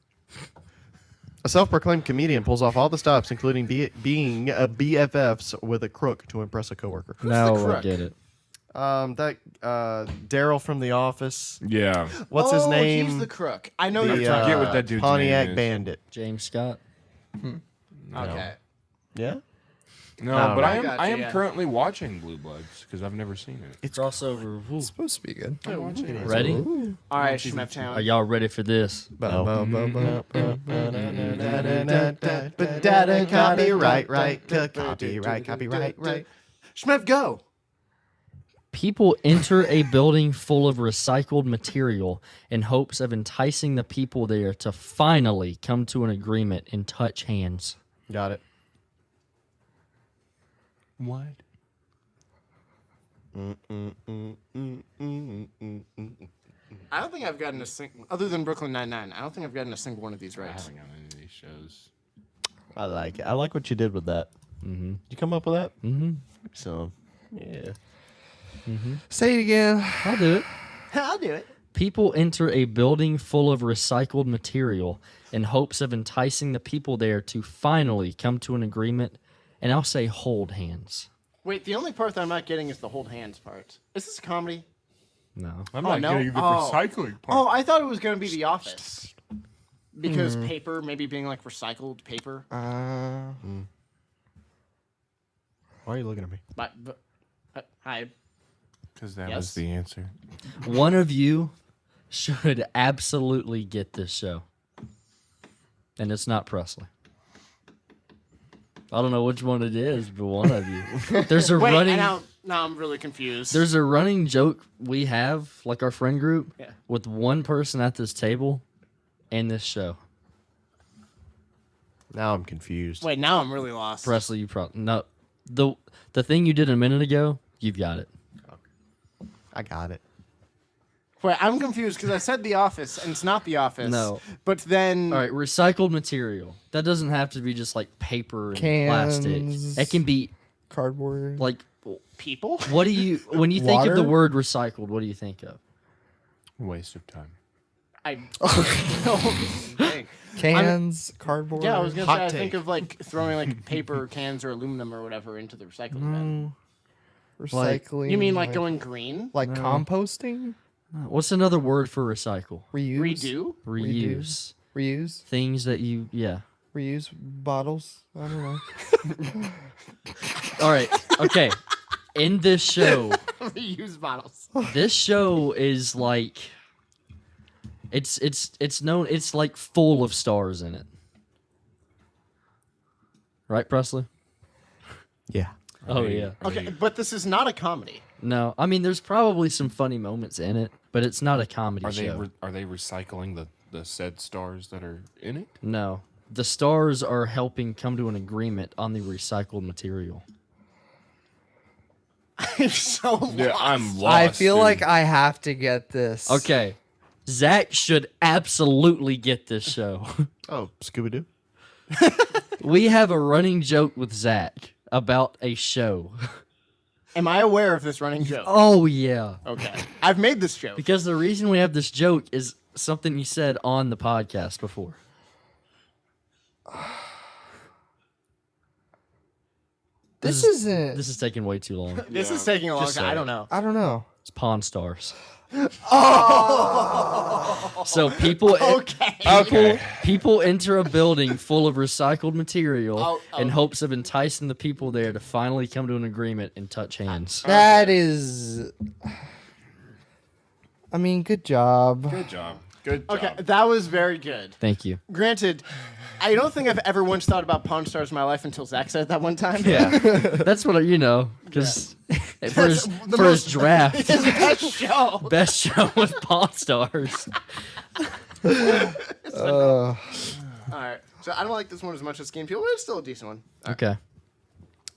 A self-proclaimed comedian pulls off all the stops, including being a BFFs, with a crook to impress a coworker. No, I crook? get it. That Daryl from The Office. Yeah. What's his name? He's the crook. I know The you're talking forget what about. that dude's Pontiac name is. Bandit. James Scott. Okay. Yeah. No, I don't but know. I am yeah. currently watching Blue Bloods because I've never seen it. Crossover. Ooh. It's supposed to be good. I'm watching it. Ready? All right, Schmep Are Town. y'all ready for this? Copyright, right. Schmep, go. People enter a building full of recycled material in hopes of enticing the people there to finally come to an agreement and touch hands. Got it. What? I don't think I've gotten a single, other than Brooklyn Nine-Nine, I don't think I've gotten a single one of these I right. haven't got any of these shows. I like it. I like what you did with that. Mm-hmm. Did you come up with that? Mm-hmm. So, yeah. Say it again. I'll do it. I'll do it. People enter a building full of recycled material in hopes of enticing the people there to finally come to an agreement, and I'll say hold hands. Wait, the only part that I'm not getting is the hold hands part. Is this a comedy? No. I'm Oh, not no? getting the Oh. recycling part. Oh, I thought it was going to be The Office. Because paper, maybe being like recycled paper. Why are you looking at me? But hi. Because that Yes. was the answer. One of you should absolutely get this show. And it's not Presley. I don't know which one it is, but one of you. There's a Wait, running. now I'm really confused. There's a running joke we have, like our friend group, Yeah. with one person at this table and this show. Now I'm confused. Wait, now I'm really lost. Presley, you probably no. The thing you did a minute ago, you've got it. I got it. Wait, I'm confused because I said The Office and it's not The Office. No. But then. All right, recycled material. That doesn't have to be just like paper and plastic. Cans. It can be Cardboard. like. People? What do you when you think of the Water? word recycled? What do you think of? Waste of time. I. Dang. Cans, cardboard. Yeah, I was gonna Hot say I take. think of like throwing like paper cans or aluminum or whatever into the recycling bin. recycling. You mean like going green? like composting? What's another word for recycle? Reuse. Redo? Reuse. Reuse. Things that you Reuse bottles. I don't know. All right. Okay. In this show, Reuse bottles. this show is like it's known it's like full of stars in it. Right, Presley? Yeah. Oh yeah. Okay, but this is not a comedy. No, I mean there's probably some funny moments in it, but it's not a comedy Are show. they recycling the said stars that are in it? No. The stars are helping come to an agreement on the recycled material. I'm so lost. Yeah, I'm lost. I feel dude. like I have to get this. Okay. Zach should absolutely get this show. Oh, Scooby Doo. We have a running joke with Zach about a show. Am I aware of this running joke? Oh yeah. Okay. I've made this joke. Because the reason we have this joke is something you said on the podcast before. This isn't. This is taking way too long. This is taking a long Just time. say I it. don't know. I don't know. It's Pawn Stars. Oh. So people Okay. people enter a building full of recycled material Oh, in oh. hopes of enticing the people there to finally come to an agreement and touch hands. That is. I mean, good job. Good job. Good job. Okay, that was very good. Thank you. Granted, I don't think I've ever once thought about Pawn Stars in my life until Zach said that one time. Yeah, that's what you know. Because for his draft, His best show. best show was Pawn Stars. All right. So I don't like this one as much as Game Fuel, but it's still a decent one. Okay.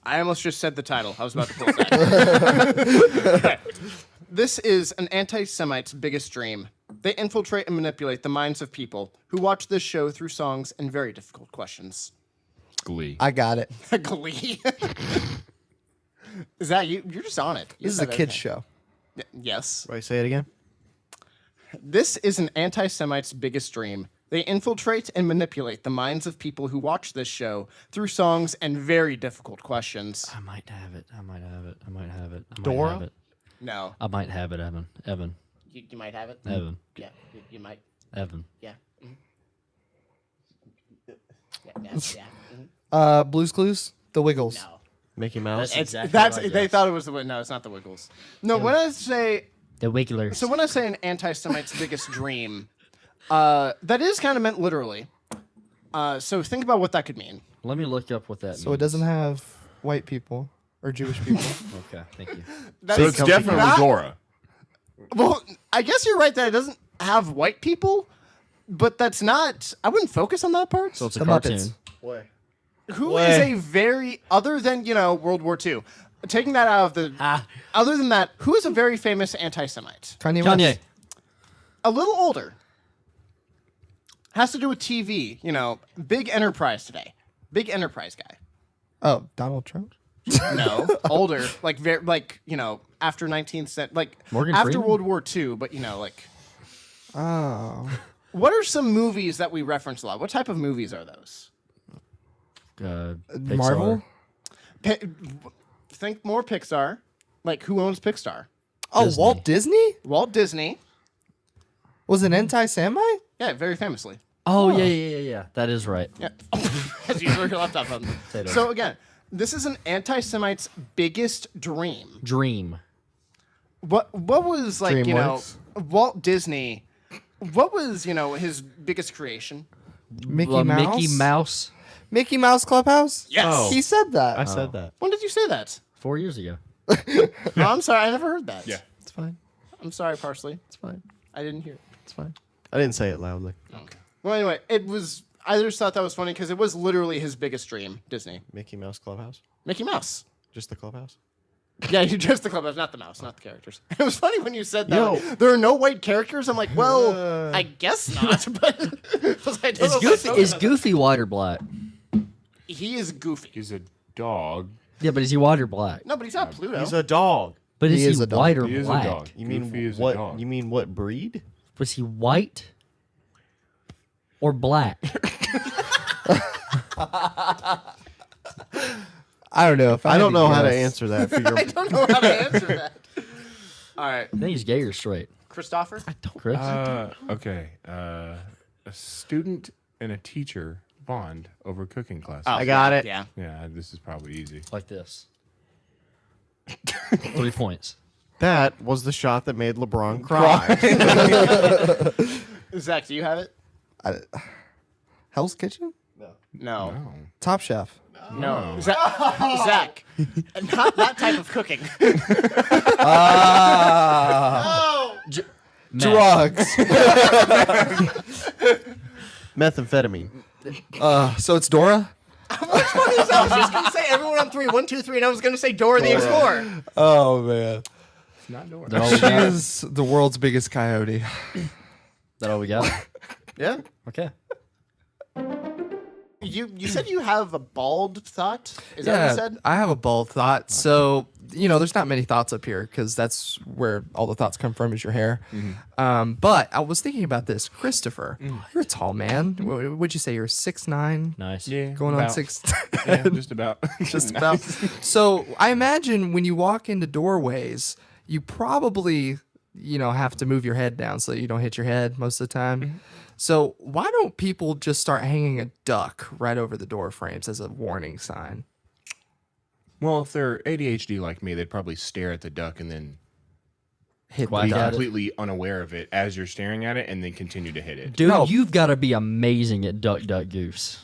I almost just said the title. I was about to pull that. Okay. This is an anti-Semite's biggest dream. They infiltrate and manipulate the minds of people who watch this show through songs and very difficult questions. Glee. I got it. Glee. Is that you? You're just on it. You This is a said kid's everything. show. Yes. Wait, say it again. This is an anti-Semite's biggest dream. They infiltrate and manipulate the minds of people who watch this show through songs and very difficult questions. I might have it. I might have it. I might have it. I might Dora? have it. No. I might have it, Evan. Evan. You might have it? Evan. Yeah, you might. Evan. Yeah. Mhm. Yeah. Blues Clues, The Wiggles. No. Mickey Mouse. That's exactly That's right, they yes. thought it was the no, it's not the Wiggles. No, when I say The Wigglers. so when I say an anti-Semite's biggest dream, that is kind of meant literally. So think about what that could mean. Let me look up what that means. So it doesn't have white people or Jewish people. Okay, thank you. That's So it's definitely not- Dora. Well, I guess you're right that it doesn't have white people, but that's not. I wouldn't focus on that part. So it's a The cartoon. Muppets. Who is a very other than World War II? Taking that out of the. Other than that, who is a very famous anti-Semite? Kanye Kanye. West. A little older. Has to do with TV. Big enterprise today. Big enterprise guy. Oh, Donald Trump. No, older, like very, after 19th century, like Morgan after Freeman? World War II. But Oh. what are some movies that we reference a lot? What type of movies are those? Pixar. Marvel? Think more Pixar. Like who owns Pixar? Oh, Disney. Walt Disney? Walt Disney. Was an anti-Semite? Yeah, very famously. Oh, yeah. That is right. Yeah. As you throw your laptop on. Potato. So again, this is an anti-Semite's biggest dream. Dream. What was like DreamWorks. Walt Disney? What was his biggest creation? Mickey Mouse? Mickey Mouse. Mickey Mouse Clubhouse? Yes. Oh. He said that. I said that. When did you say that? 4 years ago. Oh, I'm sorry. I never heard that. Yeah. It's fine. I'm sorry, Parsley. It's fine. I didn't hear it. It's fine. I didn't say it loudly. Well, anyway, it was. I just thought that was funny because it was literally his biggest dream. Disney, Mickey Mouse Clubhouse. Mickey Mouse. Just the clubhouse. Yeah, you just the clubhouse, not the mouse, not the characters. It was funny when you said that. Yo. Like, there are no white characters. I'm like, well, I guess not. But I don't know if I Is thought Goofy white or black? about- He is goofy. He's a dog. Yeah, but is he white or black? No, but he's not Pluto. He's a dog. But He is is he a dog. white or He is black? a dog. You mean Goofy is a what? dog. You mean what breed? Was he white or black? I don't know. If I don't know how to guess. answer that for your. I don't know how to answer that. All right, I think he's gay or straight. Christopher. Chris? Okay. A student and a teacher bond over cooking class. Oh, I got it. Yeah. Yeah, this is probably easy. Like this. 3 points. That was the shot that made LeBron cry. Zach, do you have it? Hell's Kitchen? No. Oh. Top Chef. No. Zach. Not that type of cooking. Drugs. Methamphetamine. So it's Dora? I was just going to say everyone on 3. 1, 2, 3, and I was going to say Dora the Explorer. Oh, man. It's not Dora. That all we She got? is the world's biggest coyote. That all we got? Yeah. Okay. You said you have a bald thought? Is that what you said? I have a bold thought. So, there's not many thoughts up here because that's where all the thoughts come from is your hair. But I was thinking about this. Christopher, you're a tall man. Would you say you're 6'9"? Nice. Yeah. Going on about. 6. Yeah, just about. Just about. So I imagine when you walk into doorways, you probably, have to move your head down so that you don't hit your head most of the time. So why don't people just start hanging a duck right over the door frames as a warning sign? Well, if they're ADHD like me, they'd probably stare at the duck and then Hit Quack the be at duck. it. completely unaware of it as you're staring at it and then continue to hit it. Dude, No. you've got to be amazing at Duck Duck Goose.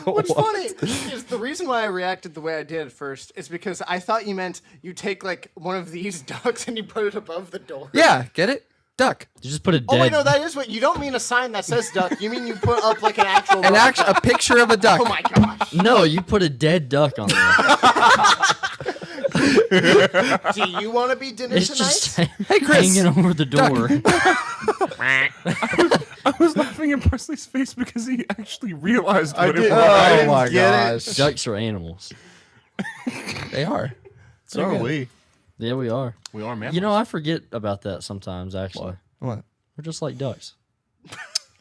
What's funny is the reason why I reacted the way I did at first is because I thought you meant you take like one of these ducks and you put it above the door. Yeah, get it? Duck. You just put a Oh dead. wait, no, that is what you don't mean a sign that says duck. You mean you put up like an actual. A picture of a duck. Oh my gosh! No, you put a dead duck on there. Do you want to be dinner It's tonight? just Hey, Chris. hanging over the door. I was laughing at Presley's face because he actually realized what it did. was. I Oh didn't my get gosh. Ducks are animals. They are. So are we. Yeah, we are. We are mammals. You know, I forget about that sometimes, actually. What? We're just like ducks.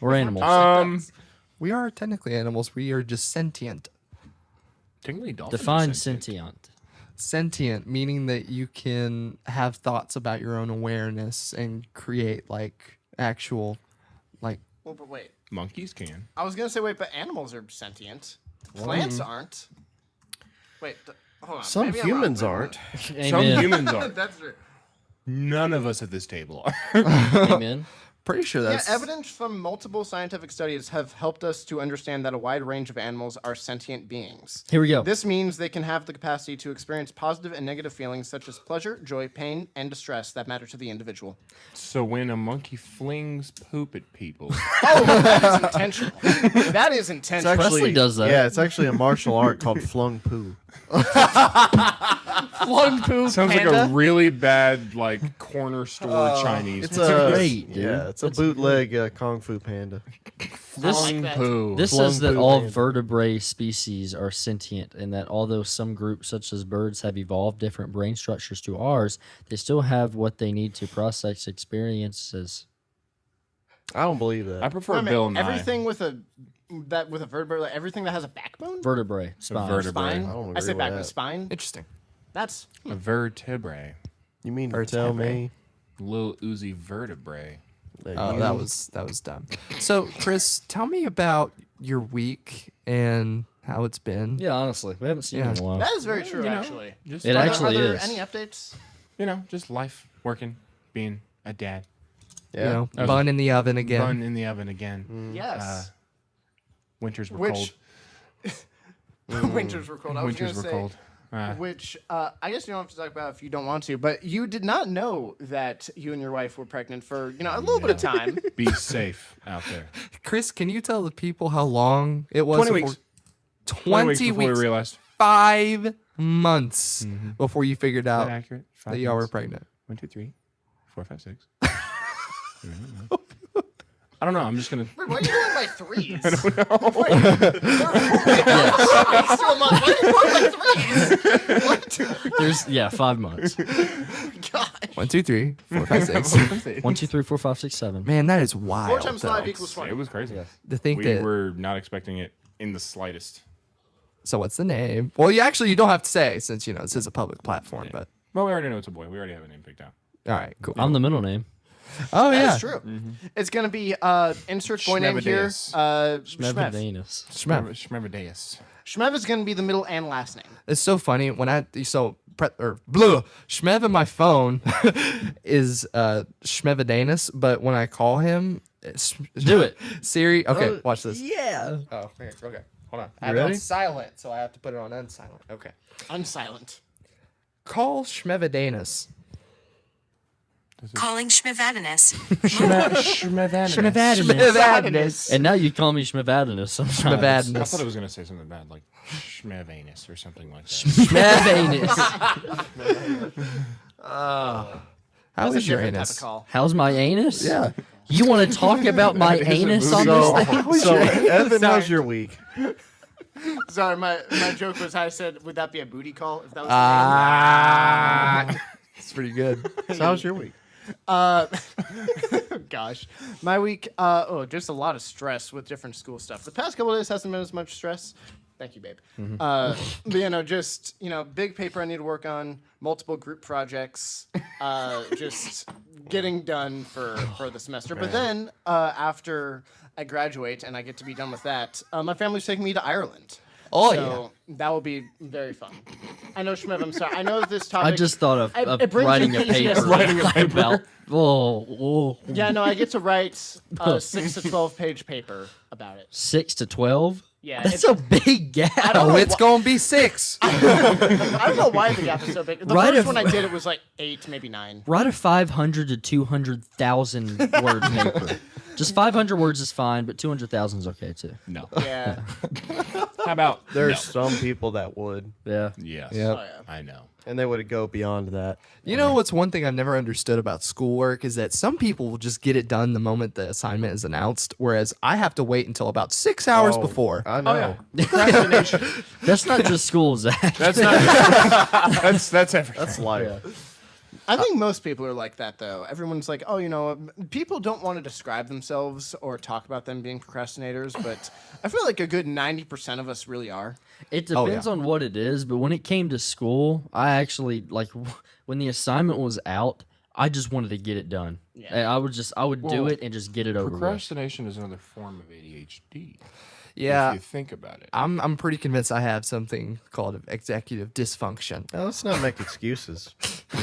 We're animals. We are technically animals. We are just sentient. technically dolphins. are Define sentient. sentient. Sentient, meaning that you can have thoughts about your own awareness and create like actual, like, Well, but wait. Monkeys can. I was gonna say wait, but animals are sentient. Plants aren't. Wait, hold on. Some Maybe I'm humans wrong. aren't. Some Amen. humans are. That's true. None of us at this table are. Amen. pretty sure Yeah, that's evidence from multiple scientific studies have helped us to understand that a wide range of animals are sentient beings. Here we go. This means they can have the capacity to experience positive and negative feelings such as pleasure, joy, pain, and distress that matter to the individual. So when a monkey flings poop at people, Oh, that is intentional. That is It's intentional. Presley does that. Yeah, it's actually a martial art called flung poo. Flung poo sounds like panda. a really bad like corner store Chinese. It's great, dude. Yeah, it's a That's bootleg Kung Fu Panda. This, like that. poo. this Flung says that poo all panda. vertebrate species are sentient, and that although some groups, such as birds, have evolved different brain structures to ours, they still have what they need to process experiences. I don't believe that. I prefer Wait a minute, Bill Nye. everything with a vertebrate, like everything that has a backbone, Vertebrae, spines. vertebrae. spine. I don't I agree say with backbone, that. spine. interesting. That's A vertebrae. You mean to tell me Lil Uzi vertebrae. that Oh, you that was dumb. So, Chris, tell me about your week and how it's been. Yeah, honestly, we haven't seen it in a while. that is very true. you know, Actually, Just It Are there- actually are there is. any updates? just life, working, being a dad. Yeah. Bun in the oven again. Bun in the oven again. Yes. Winters were Which cold. Winters were cold. I was Winters gonna were say, cold. which I guess you don't have to talk about if you don't want to, but you did not know that you and your wife were pregnant for a little bit of time. Be safe out there. Chris, can you tell the people how long it was? 20 before- weeks. 20 weeks before we realized. 5 months before you figured Is that out accurate? that y'all were pregnant. 1, 2, 3, 4, 5, 6. I don't know. I'm just gonna. Wait, why are you going by threes? I don't know. Wait, yes. Still a month. Why are you going by threes? 1, 2, There's 5 months. God. 1, 2, 3, 4, 5, 6. 1, 2, 3, 4, 5, 6, 7. Man, that is wild. 4 times though. 5 equals 20. It was crazy. To think We that. were not expecting it in the slightest. So what's the name? Well, you don't have to say since this is a public platform. But Well, we already know it's a boy. We already have a name picked out. all right, cool. I'm the middle name. Oh yeah, That's true. It's gonna be insert boy name here. Shmev. Schmevadanus. Shmev. Schmevadeus. Shmev is gonna be the middle and last name. It's so funny when Shmev in my phone is Shmevadanus, but when I call him, Do it. Siri. Okay, watch this. Yeah. Oh, okay. Hold on. I have You it on ready? silent, so I have to put it on unsilent. Okay. Unsilent. Call Shmevadanus. Calling Schmevadanus. Shmevadanus. And now you call me Schmevadanus sometimes. I Shmevadanus. thought it was gonna say something bad, like Schmevanus or something like that. Schmevadanus. How That's a is your different type anus? of call. How's my anus? Yeah. You want to talk about my anus on this thing? So, Evan, how's your week? Sorry, my joke was I said, would that be a booty call? If that was It's pretty good. So how's your week? Gosh, my week, just a lot of stress with different school stuff. The past couple of days hasn't been as much stress. Thank you, babe. But just big paper I need to work on, multiple group projects, just getting done for the semester. But then after I graduate and I get to be done with that, my family's taking me to Ireland. Oh, So that will be very fun. I know, Shmev, I'm sorry. I know this topic. I just thought of It brings writing you a paper. PTSD. Writing about. Oh. Yeah, no, I get to write a 6 to 12 page paper about it. 6 to 12? Yeah, That's it's- a big gap. don't Oh, know it's gonna be 6. I don't know why the gap is so big. The Right first if- one I did, it was like 8, maybe 9. Write a 500 to 200,000 word paper. Just 500 words is fine, but 200,000 is okay too. No. Yeah. How about There's some people that would, Yeah. Yes. Yep. Oh, yeah. I know. and they would go beyond that. You know what's one thing I've never understood about schoolwork is that some people will just get it done the moment the assignment is announced, whereas I have to wait until about 6 hours before. I know. Procrastination. That's not just school, Zach. That's not. that's everything. That's life. I think most people are like that, though. Everyone's like, people don't want to describe themselves or talk about them being procrastinators, but I feel like a good 90% of us really are. It Oh, depends on what it is, but when it came to school, I actually when the assignment was out, I just wanted to get it done. Yeah. I would do Well, it and just get it over with. Procrastination is another form of ADHD. Yeah, If you think about it. I'm pretty convinced I have something called executive dysfunction. Now, let's not make excuses.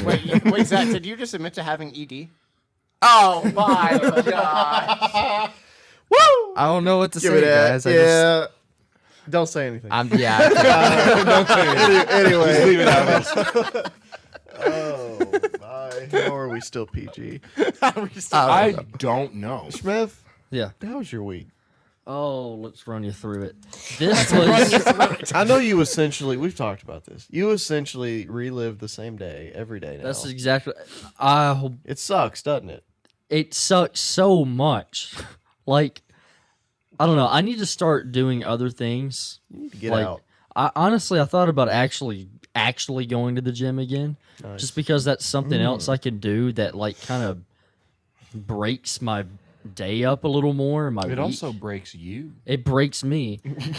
Wait, Zach, did you just admit to having ED? Oh, my God. I don't know what to Give say, it that. guys. Yeah. Don't say anything. Anyway. Leave it out. Oh, bye. Or are we still PG? I don't know. Schmev, Yeah. how was your week? Oh, let's run you through it. This was I know you essentially, we've talked about this. You essentially relive the same day every day now. that's exactly It sucks, doesn't it? it sucks so much. Like I don't know, I need to start doing other things. You need to get Like out. I thought about actually going to the gym again. Just because that's something else I can do that like kind of breaks my day up a little more. My It week. also breaks you. It breaks me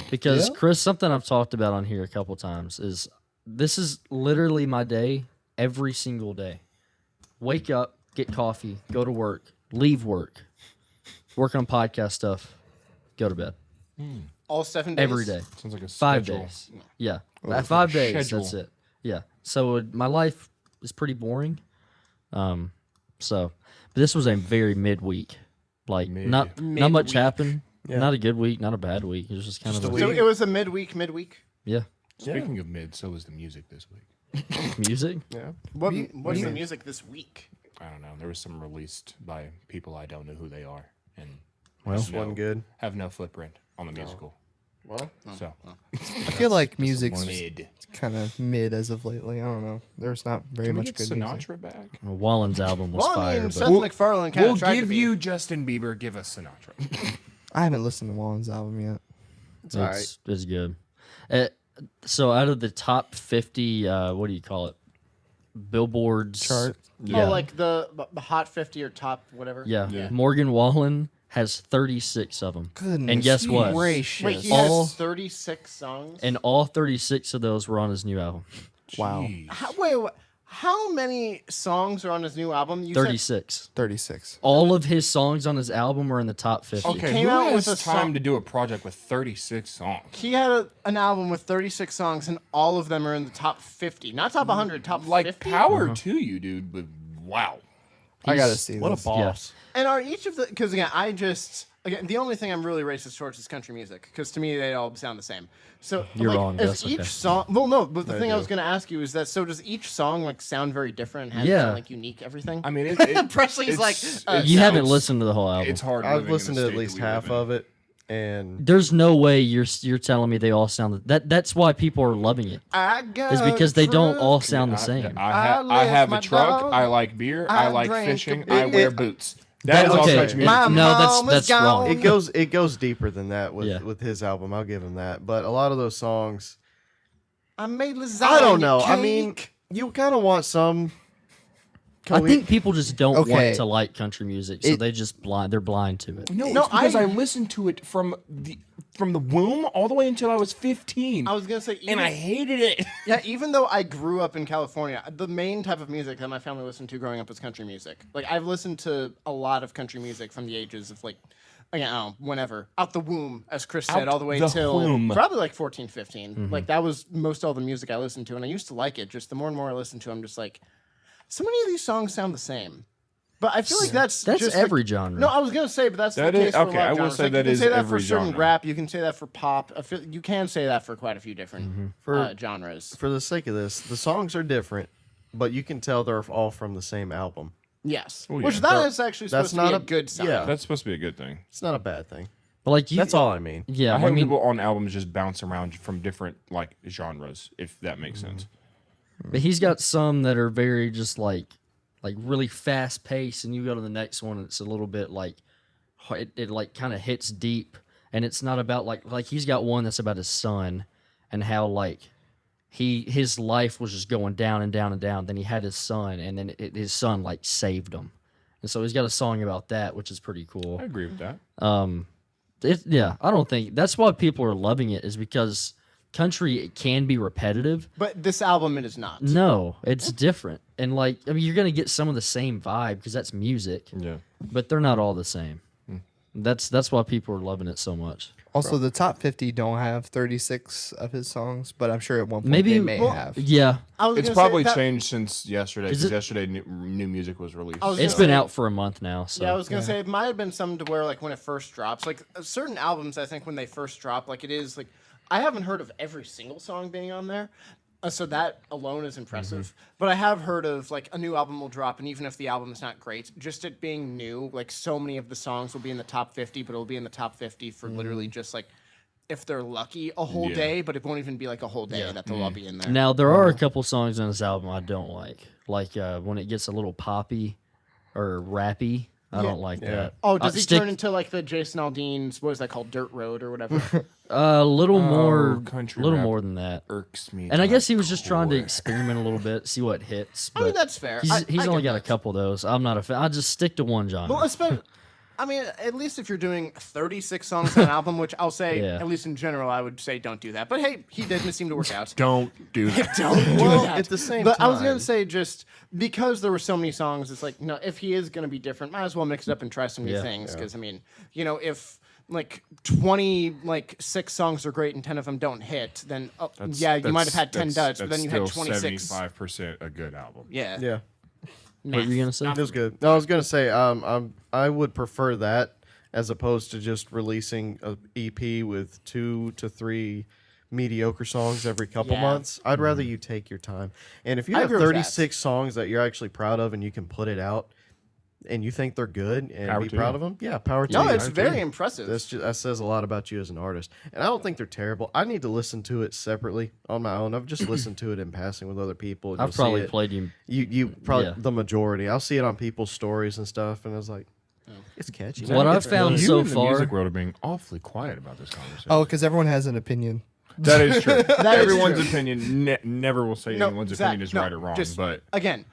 because Chris, something I've talked about on here a couple times is this is literally my day every single day. Wake up, get coffee, go to work, leave work, work on podcast stuff, go to bed All 7 days? every day. Sounds like a 5 schedule. days. Yeah. 5 days. schedule. That's it. Yeah. So my life is pretty boring. But this was a very midweek. Like not much Midweek. happened. Yeah. Not a good week, not a bad week. It was just kind of Just a a week. So it was a midweek. Yeah. Speaking of mid, so was the music this week. Music. Yeah. What's the music this week? I don't know. There was some released by people I don't know who they are, and This one good. have no footprint on the musical. Well, So I feel like music's mid. kind of mid as of lately. I don't know. There's not very Can we much get good Sinatra music. back? Well, Wallen's album was Well, I fire, mean, but Seth MacFarlane kind We'll of tried give to be. you Justin Bieber. Give us Sinatra. I haven't listened to Wallen's album yet. it's good. So out of the top 50, what do you call it? Billboard's Chart? Yeah. Oh, like the Hot 50 or top whatever. yeah. Morgan Wallen has 36 of them. Goodness And guess what? gracious. Wait, he All- has 36 songs. And all 36 of those were on his new album. Wow. Jeez. How many songs are on his new album? You said 36. 36. All of his songs on his album are in the top 50. Okay, came who out has with a time song- to do a project with 36 songs? he had an album with 36 songs, and all of them are in the top 50. Not top 100, top Like 50. power to you, dude. But wow. I gotta see what a this. boss. And are each of the... Because, again, the only thing I'm really racist towards is country music, because to me, they all sound the same. So You're like, wrong, Is that's each okay. song... Well, no, but the thing I do. was going to ask you is that, so does each song, like, sound very different and has Yeah. kind of, like, unique everything? I mean, Presley's like, You haven't listened to the whole album. It's hard. I've listened to at least half of it, and There's no way you're telling me they all sound that's why people are loving it. I got Is because they don't all truck. sound the same. I lift have my a truck. dog. I like beer. I I like drink a fishing. beer. I wear boots. That is all okay. country music. My No, that's mama's wrong. gone. it goes deeper than that with Yeah. with his album. I'll give him that. But a lot of those songs, I made lasagna I don't know. I mean, cake. you kind of want some. I think people just don't Okay. want to like country music, so It- they're blind to it. No, No, it's because I- I listened to it from the womb all the way until I was 15, I was gonna say, and I hated it. yeah. Even though I grew up in California, the main type of music that my family listened to growing up was country music. Like I've listened to a lot of country music from the ages of like, again, I don't know, whenever out the womb, as Chris said, Out all the way the till womb. probably like 14, 15. Like that was most all the music I listened to, and I used to like it. Just the more and more I listened to, I'm just like, so many of these songs sound the same. But I feel like that's just every like, genre. No, I was gonna say, but that's That the is- case for a okay, lot I of will genres. say Like, that you can is say that every for certain genre. rap. You can say that for pop. I feel, you can say that for quite a few different genres. For the sake of this, the songs are different, but you can tell they're all from the same album. Yes, Oh, which yeah. that is actually That's supposed to be not a good sign. yeah. That's supposed to be a good thing. It's not a bad thing. But like you, That's all I mean. Yeah, I I hate mean, people on albums just bounce around from different like genres, if that makes sense. but he's got some that are very just like really fast paced, and you go to the next one, and it's a little bit like it like kind of hits deep, and it's not about like he's got one that's about his son and how like his life was just going down and down and down. Then he had his son, and then his son like saved him, and so he's got a song about that, which is pretty cool. I agree with that. Yeah, I don't think that's why people are loving it, is because country it can be repetitive. But this album, it is not. No, it's different, and like I mean, you're gonna get some of the same vibe because that's music, Yeah. but they're not all the same. That's why people are loving it so much. Also, the top 50 don't have 36 of his songs, but I'm sure at one point Maybe they may have. Yeah, I was It's gonna say probably that- changed since yesterday, Is because it- yesterday new music was released. I was it's gonna been say- out for a month now. So Yeah, I was gonna say it might have been some to where like when it first drops, like certain albums, I think when they first drop, like it is like I haven't heard of every single song being on there, so that alone is impressive. But I have heard of like a new album will drop, and even if the album is not great, just it being new, like so many of the songs will be in the top 50, but it'll be in the top 50 for literally just like if they're lucky a whole Yeah. day, but it won't even be like a whole day that they'll all be in there. now there are a couple songs on this album I don't like when it gets a little poppy or rappy. I don't like that. Oh, does he Stick- turn into like the Jason Aldean's what is that called, Dirt Road or whatever? a little more, country little rap. more than that? Irks me. And I to guess my he was just trying to core. experiment a little bit, see what hits. I mean, but that's fair. He's I only get got a that. couple of those. I'm not a fan. I just stick to one genre. Well, especially, I mean, at least if you're doing 36 songs on an album, which I'll say, Yeah. at least in general, I would say don't do that. But hey, he did, and it seemed to work out. Don't do that. Don't do Well, that. at the same but I was time- gonna say just because there were so many songs, it's like no, if he is gonna be different, might as well mix it up and try some new Yeah. things. Because I mean, you know, if like 20 like 6 songs are great and 10 of them don't hit, then yeah, you might have had 10 duds, but then you had 26. 75% a good album. Yeah. Yeah, What were you gonna say? it was good. No, I was gonna say, I would prefer that as opposed to just releasing a EP with 2 to 3 mediocre songs every couple Yeah. months. I'd rather you take your time. And if you I have agree with that. 36 songs that you're actually proud of and you can put it out and you think they're good and Power be to proud you. of them, yeah, power to No, you. it's very impressive. That says a lot about you as an artist. And I don't think they're terrible. I need to listen to it separately on my own. I've just listened to it in passing with other people. And I've you'll see probably it. played you. You probably Yeah. the majority. I'll see it on people's stories and stuff, and I was like, it's catchy. What I've found You so in the far. music world are being awfully quiet about this conversation. Oh, because everyone has an opinion. That is true. is Everyone's true. opinion never will say No, anyone's Zach, opinion is no, right or wrong. just- But Again,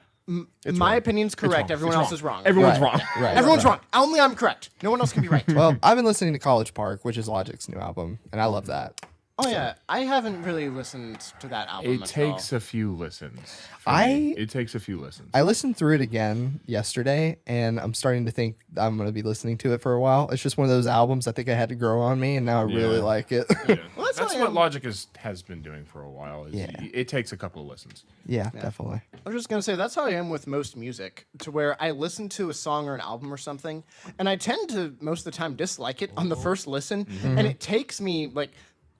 It's my wrong. opinion's correct. wrong. Everyone It's else wrong. is wrong. everyone's Right. wrong. Right. Everyone's wrong. Only I'm correct. No one else can be right. Well, I've been listening to College Park, which is Logic's new album, and I love that. Oh yeah, I haven't really listened to that album. It at takes all. a few listens. for me. It takes a few listens. I listened through it again yesterday, and I'm starting to think I'm going to be listening to it for a while. It's just one of those albums I think I had to grow on me, and now I really Yeah. like it. Yeah. Well, that's that's how I what am. Logic has been doing for a while. Is Yeah. It takes a couple of listens. yeah, definitely. I was just gonna say that's how I am with most music, to where I listen to a song or an album or something, and I tend to most of the time dislike it on the first listen, and it takes me like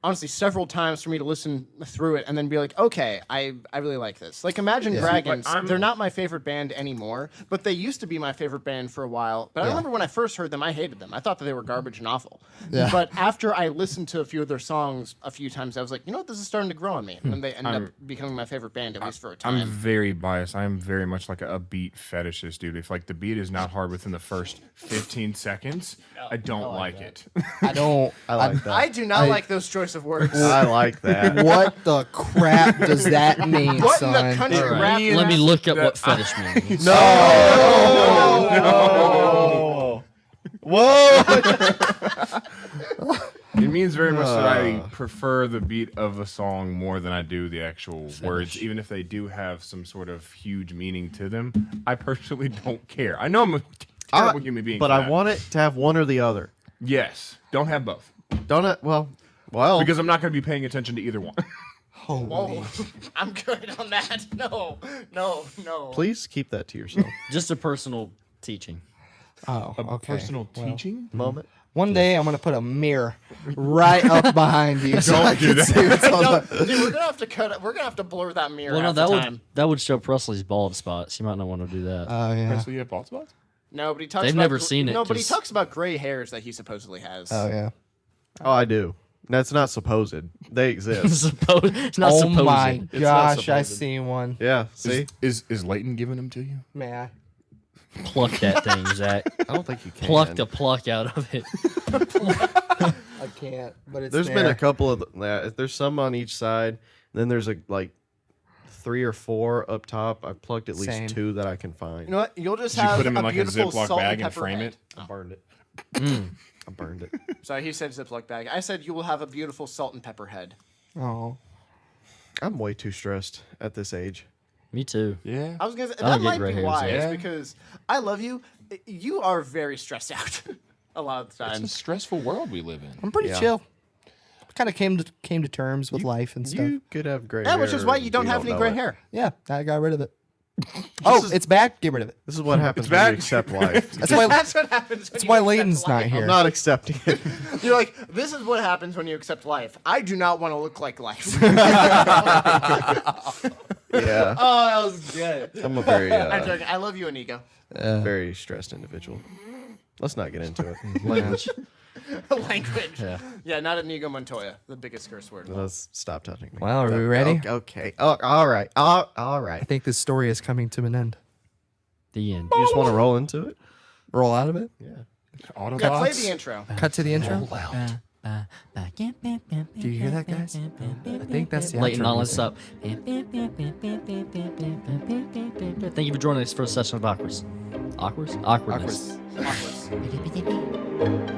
honestly several times for me to listen through it and then be like, okay, I really like this. Like Imagine Dragons, Like, I'm- they're not my favorite band anymore, but they used to be my favorite band for a while. But I remember when I first heard them, I hated them. I thought that they were garbage and awful. Yeah. But after I listened to a few of their songs a few times, I was like, you know what, this is starting to grow on me. And then they ended up becoming my favorite band, at least for a time. I'm very biased. I'm very much like a beat fetishist, dude. If like the beat is not hard within the first 15 seconds, I don't like it. I don't. I like that. I do not like those choice of words. I like that. What the crap does that mean, What in son? the country All right, rap? let me look up what that- fetish means. It means very much that I prefer the beat of a song more than I do the actual words, even if they do have some sort of huge meaning to them. I personally don't care. I know I'm a terrible human being, But for I that. want it to have one or the other. Yes, don't have both Don't it? Well, because I'm not going to be paying attention to either one. Whoa, I'm good on that. No. please keep that to yourself. Just a personal teaching. Oh, okay. Personal teaching. Moment. One day I'm gonna put a mirror right up behind you so I do can see what's on No, the. dude, we're gonna have to cut it. We're gonna have to blur that mirror. Well, no, half that the would time. that would show Presley's bald spots. You might not want to do that. Oh yeah. Presley, you have bald spots? No, but he talks. They've about never seen it, No, but he 'cause- talks about gray hairs that he supposedly has. Oh yeah. Oh, I do. That's not supposed. They exist. It's not Oh supposed. my not gosh, I supposed. see one. Yeah. See, Is Leighton giving them to you? Man, Pluck that thing, Zach. I don't think you can. Pluck the pluck out of it. I can't. But it's There's there. been a couple of there's some on each side. Then there's like 3 or 4 up top. I've plugged at least Same. 2 that I can find. You know what? You'll just Did you have put them in a like a beautiful Ziploc salt bag and pepper frame head. it? I burned it. I burned it. Sorry, he said Ziploc bag. I said you will have a beautiful salt and pepper head. Oh. I'm way too stressed at this age. Me too. Yeah. I was gonna say I don't that get might gray be hairs, wise yeah. because I love you. You are very stressed out a lot of the It's a time. stressful world we live in. I'm pretty Yeah. chill. Kind of came to terms with life and stuff. You could have gray Yeah, hair. which is why you and don't we have any know gray it. hair. Yeah, I got rid of it. Oh, it's back. Get rid of it. This is what happens when back. you accept life. That's why. That's what happens. That's why Layton's not I'm here. not accepting it. You're like, this is what happens when you accept life. I do not want to look like life. Yeah. Oh, that was good. I'm a very I'm joking. I love you, Inigo. very stressed individual. Let's not get into it. Language. Language. Yeah. Yeah, not Inigo Montoya, the biggest curse word. Let's stop touching me. Well, are we ready? Okay. Oh, all right. All I right. think this story is coming to an end. The end. You just want to roll into it? Roll out of it. Yeah. Autobots. Yeah, play the intro. Cut to the intro. Do you hear that, guys? I think that's the Leighton, outro not music. let's up. Thank you for joining us for a session of Awkwardness. Awkwardness? Awkwardness. Awkward. Awkward.